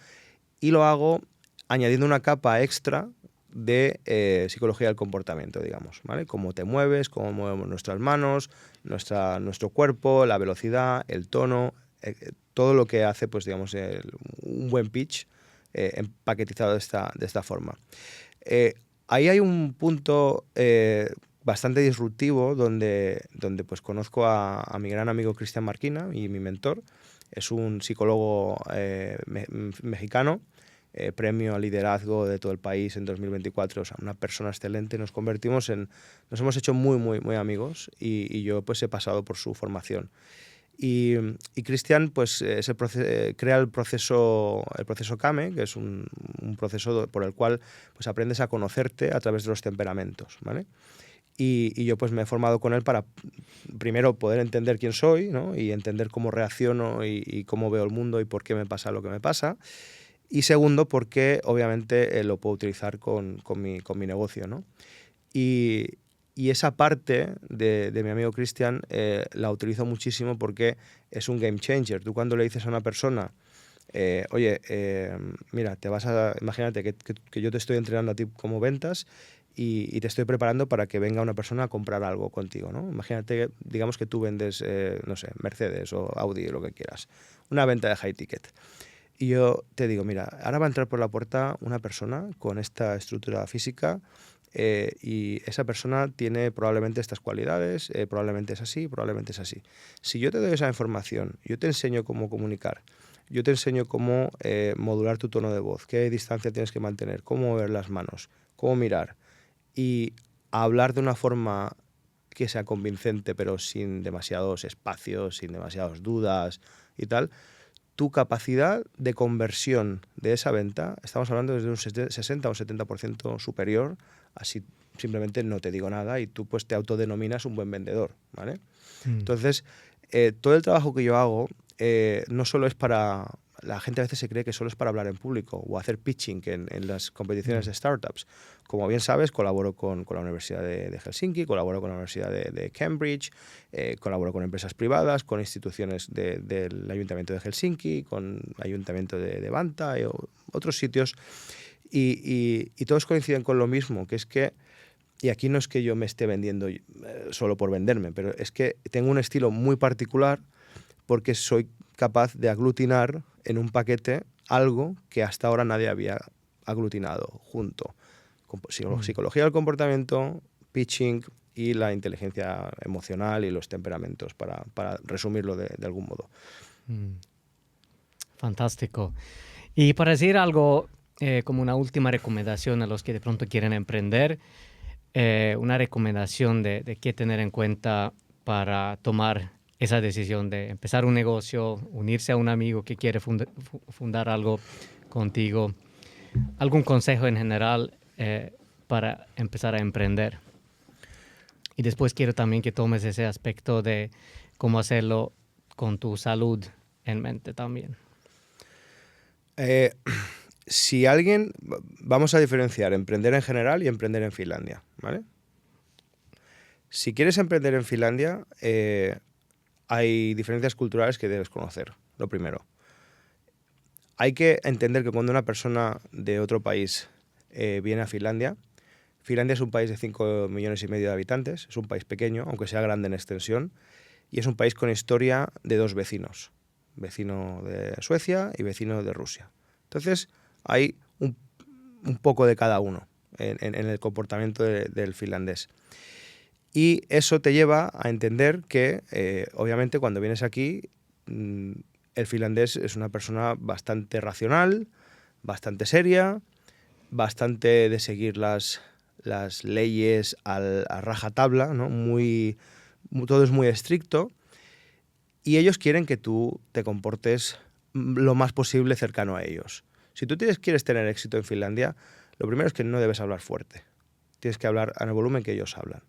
Y lo hago añadiendo una capa extra de psicología del comportamiento, digamos, ¿vale? Cómo te mueves, cómo movemos nuestras manos, nuestro cuerpo, la velocidad, el tono, todo lo que hace, pues, digamos, un buen pitch empaquetizado de esta forma. Ahí hay un punto bastante disruptivo donde pues conozco a mi gran amigo Cristian Marquina y mi mentor. Es un psicólogo mexicano, premio a liderazgo de todo el país en 2024, o sea, una persona excelente. Nos hemos hecho muy, muy, muy amigos y yo pues he pasado por su formación. Y Cristian pues, crea el proceso CAME, que es un proceso por el cual pues, aprendes a conocerte a través de los temperamentos, ¿vale? Y yo pues me he formado con él para primero poder entender quién soy, ¿no? Y entender cómo reacciono y cómo veo el mundo y por qué me pasa lo que me pasa. Y segundo, porque obviamente lo puedo utilizar con mi negocio, ¿no? Y esa parte de mi amigo Cristian la utilizo muchísimo porque es un game changer. Tú cuando le dices a una persona, oye, mira, imagínate que yo te estoy entrenando a ti como ventas y te estoy preparando para que venga una persona a comprar algo contigo, ¿no? Imagínate, digamos que tú vendes, no sé, Mercedes o Audi o lo que quieras, una venta de high ticket. Y yo te digo, mira, ahora va a entrar por la puerta una persona con esta estructura física y esa persona tiene probablemente estas cualidades, probablemente es así, probablemente es así. Si yo te doy esa información, yo te enseño cómo comunicar, yo te enseño cómo modular tu tono de voz, qué distancia tienes que mantener, cómo mover las manos, cómo mirar y hablar de una forma que sea convincente pero sin demasiados espacios, sin demasiadas dudas y tal, tu capacidad de conversión de esa venta, estamos hablando desde un 60 o un 70% superior, así simplemente no te digo nada y tú pues te autodenominas un buen vendedor, ¿vale? Entonces, todo el trabajo que yo hago no solo es para... La gente a veces se cree que solo es para hablar en público o hacer pitching en las competiciones de startups. Como bien sabes, colaboro con la Universidad de Helsinki, colaboro con la Universidad de Cambridge, colaboro con empresas privadas, con instituciones del Ayuntamiento de Helsinki, con el Ayuntamiento de Vantaa y otros sitios. Y todos coinciden con lo mismo, que es que, y aquí no es que yo me esté vendiendo solo por venderme, pero es que tengo un estilo muy particular porque soy capaz de aglutinar en un paquete algo que hasta ahora nadie había aglutinado junto. Psicología del comportamiento, pitching y la inteligencia emocional y los temperamentos, para resumirlo de algún modo. Fantástico. Y para decir algo, como una última recomendación a los que de pronto quieren emprender, una recomendación de qué tener en cuenta para tomar esa decisión de empezar un negocio, unirse a un amigo que quiere fundar algo contigo. ¿Algún consejo en general para empezar a emprender? Y después quiero también que tomes ese aspecto de cómo hacerlo con tu salud en mente también. Si alguien... Vamos a diferenciar emprender en general y emprender en Finlandia, ¿vale? Si quieres emprender en Finlandia, hay diferencias culturales que debes conocer, lo primero. Hay que entender que cuando una persona de otro país viene a Finlandia, Finlandia es un país de 5,5 millones de habitantes, es un país pequeño, aunque sea grande en extensión, y es un país con historia de dos vecinos, vecino de Suecia y vecino de Rusia. Entonces, hay un poco de cada uno en el comportamiento del finlandés. Y eso te lleva a entender que, obviamente, cuando vienes aquí, el finlandés es una persona bastante racional, bastante seria, bastante de seguir las leyes a rajatabla, ¿no? Todo es muy estricto y ellos quieren que tú te comportes lo más posible cercano a ellos. Si tú quieres tener éxito en Finlandia, lo primero es que no debes hablar fuerte. Tienes que hablar en el volumen que ellos hablan.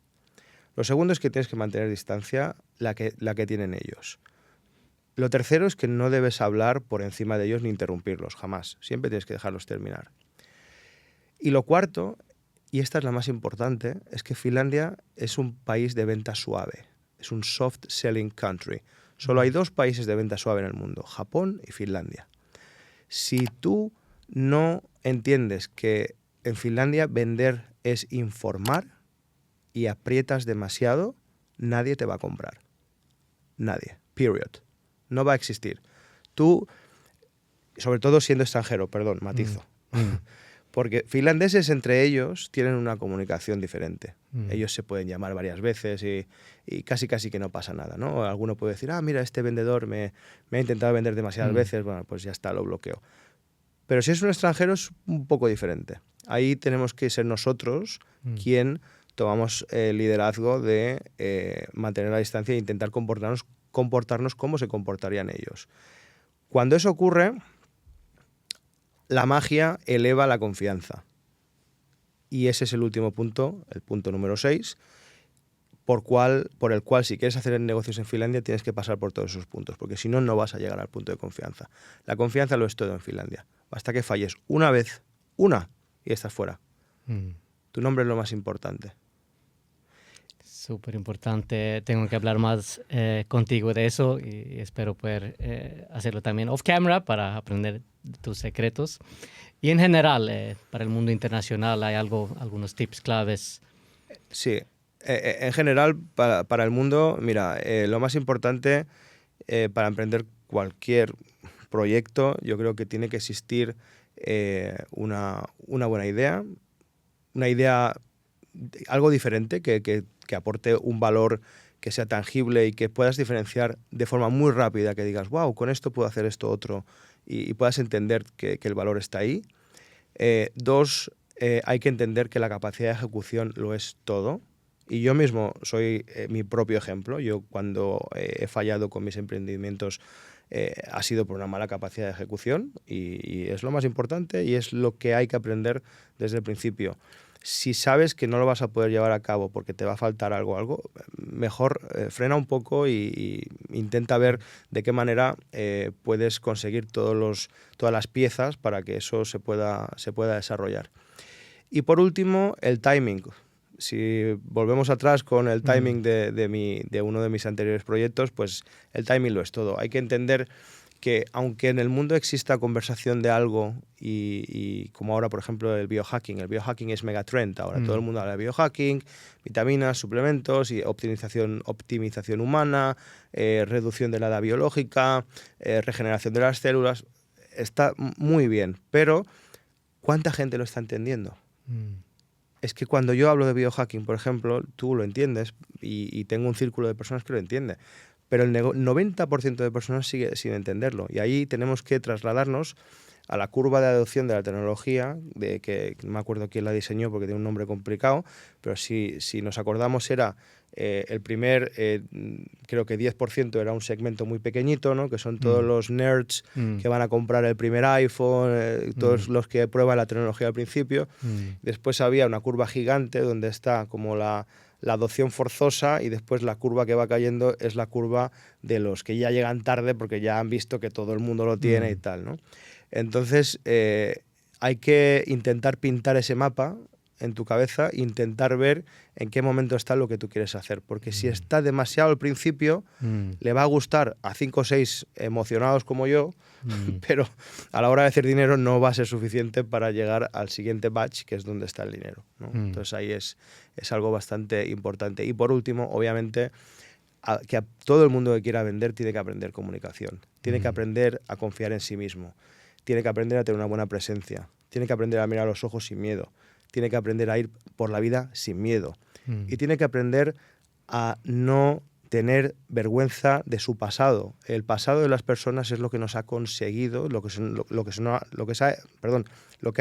Lo segundo es que tienes que mantener distancia la que tienen ellos. Lo tercero es que no debes hablar por encima de ellos ni interrumpirlos, jamás. Siempre tienes que dejarlos terminar. Y lo cuarto, y esta es la más importante, es que Finlandia es un país de venta suave. Es un soft selling country. Solo hay dos países de venta suave en el mundo, Japón y Finlandia. Si tú no entiendes que en Finlandia vender es informar y aprietas demasiado, nadie te va a comprar. Nadie. Period. No va a existir. Tú, sobre todo siendo extranjero, perdón, matizo. Porque finlandeses entre ellos tienen una comunicación diferente. Ellos se pueden llamar varias veces y casi que no pasa nada, ¿no? Alguno puede decir, mira, este vendedor me ha intentado vender demasiadas veces, bueno, pues ya está, lo bloqueo. Pero si es un extranjero es un poco diferente. Ahí tenemos que ser nosotros quien tomamos el liderazgo de mantener la distancia e intentar comportarnos como se comportarían ellos. Cuando eso ocurre, la magia eleva la confianza. Y ese es el último punto, el punto número 6, por el cual si quieres hacer negocios en Finlandia tienes que pasar por todos esos puntos, porque si no, no vas a llegar al punto de confianza. La confianza lo es todo en Finlandia. Basta que falles una vez, y estás fuera. Tu nombre es lo más importante. Súper importante. Tengo que hablar más contigo de eso y espero poder hacerlo también off camera para aprender tus secretos. Y en general, para el mundo internacional, ¿hay algunos tips claves? Sí. En general, para el mundo, mira, lo más importante para emprender cualquier proyecto, yo creo que tiene que existir una buena idea, algo diferente que aporte un valor que sea tangible y que puedas diferenciar de forma muy rápida, que digas, wow, con esto puedo hacer esto otro, y puedas entender que el valor está ahí. 2, hay que entender que la capacidad de ejecución lo es todo. Y yo mismo soy mi propio ejemplo. Yo cuando he fallado con mis emprendimientos ha sido por una mala capacidad de ejecución y es lo más importante y es lo que hay que aprender desde el principio. Si sabes que no lo vas a poder llevar a cabo porque te va a faltar algo, mejor frena un poco y intenta ver de qué manera puedes conseguir todas las piezas para que eso se pueda desarrollar. Y por último, el timing. Si volvemos atrás con el timing de uno de mis anteriores proyectos, pues el timing lo es todo. Hay que entender que aunque en el mundo exista conversación de algo y como ahora, por ejemplo, el biohacking es megatrend ahora. Todo el mundo habla de biohacking, vitaminas, suplementos y optimización humana, reducción de la edad biológica, regeneración de las células. Está muy bien, pero ¿cuánta gente lo está entendiendo? Es que cuando yo hablo de biohacking, por ejemplo, tú lo entiendes y tengo un círculo de personas que lo entiende, pero el 90% de personas sigue sin entenderlo. Y ahí tenemos que trasladarnos a la curva de adopción de la tecnología, de que no me acuerdo quién la diseñó porque tiene un nombre complicado, pero si nos acordamos era el primer, creo que 10% era un segmento muy pequeñito, ¿no? Que son todos los nerds que van a comprar el primer iPhone, todos los que prueban la tecnología al principio. Después había una curva gigante donde está como la adopción forzosa y después la curva que va cayendo es la curva de los que ya llegan tarde porque ya han visto que todo el mundo lo tiene y tal, ¿no? Entonces hay que intentar pintar ese mapa en tu cabeza, intentar ver en qué momento está lo que tú quieres hacer, porque si está demasiado al principio le va a gustar a 5 o 6 emocionados como yo, pero a la hora de hacer dinero no va a ser suficiente para llegar al siguiente batch, que es donde está el dinero, ¿no? Entonces ahí es algo bastante importante. Y por último, obviamente, que a todo el mundo que quiera vender tiene que aprender comunicación, tiene que aprender a confiar en sí mismo, tiene que aprender a tener una buena presencia, tiene que aprender a mirar a los ojos sin miedo, tiene que aprender a ir por la vida sin miedo y tiene que aprender a no tener vergüenza de su pasado. El pasado de las personas es lo que nos ha conseguido, lo que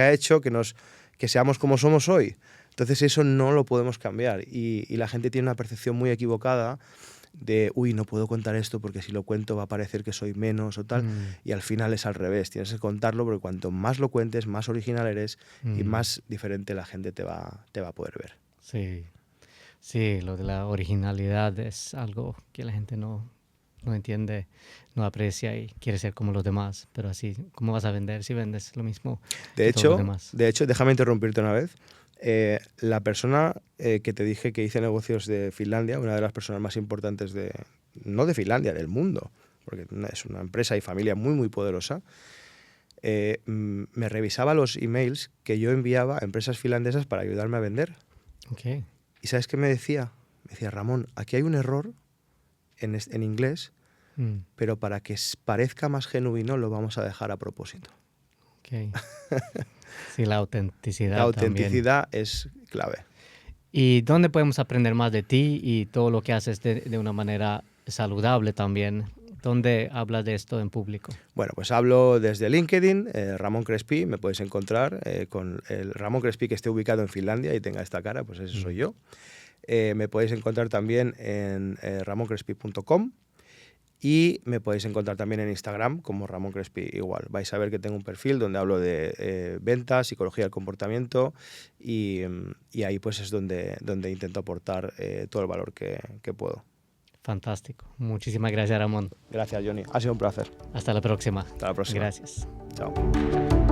ha hecho que seamos como somos hoy. Entonces eso no lo podemos cambiar y la gente tiene una percepción muy equivocada de, no puedo contar esto porque si lo cuento va a parecer que soy menos o tal, y al final es al revés, tienes que contarlo porque cuanto más lo cuentes, más original eres y más diferente la gente te va a poder ver. Sí, lo de la originalidad es algo que la gente no entiende, no aprecia y quiere ser como los demás, pero así, ¿cómo vas a vender si vendes lo mismo que todos los demás? De hecho, déjame interrumpirte una vez. La persona que te dije que hice negocios de Finlandia, una de las personas más importantes no de Finlandia, del mundo, porque es una empresa y familia muy, muy poderosa, me revisaba los emails que yo enviaba a empresas finlandesas para ayudarme a vender. Okay. ¿Y sabes qué me decía? Me decía, Ramón, aquí hay un error en inglés, pero para que parezca más genuino lo vamos a dejar a propósito. Okay. Sí, la autenticidad. La autenticidad también es clave. ¿Y dónde podemos aprender más de ti y todo lo que haces de una manera saludable también? ¿Dónde hablas de esto en público? Bueno, pues hablo desde LinkedIn, Ramón Crespi, me puedes encontrar con el Ramón Crespi que esté ubicado en Finlandia y tenga esta cara, pues ese soy yo. Me podéis encontrar también en ramoncrespi.com y me podéis encontrar también en Instagram como Ramón Crespi igual. Vais a ver que tengo un perfil donde hablo de ventas, psicología del comportamiento y ahí pues es donde intento aportar todo el valor que puedo. Fantástico. Muchísimas gracias, Ramón. Gracias, Johnny. Ha sido un placer. Hasta la próxima. Hasta la próxima. Gracias. Chao.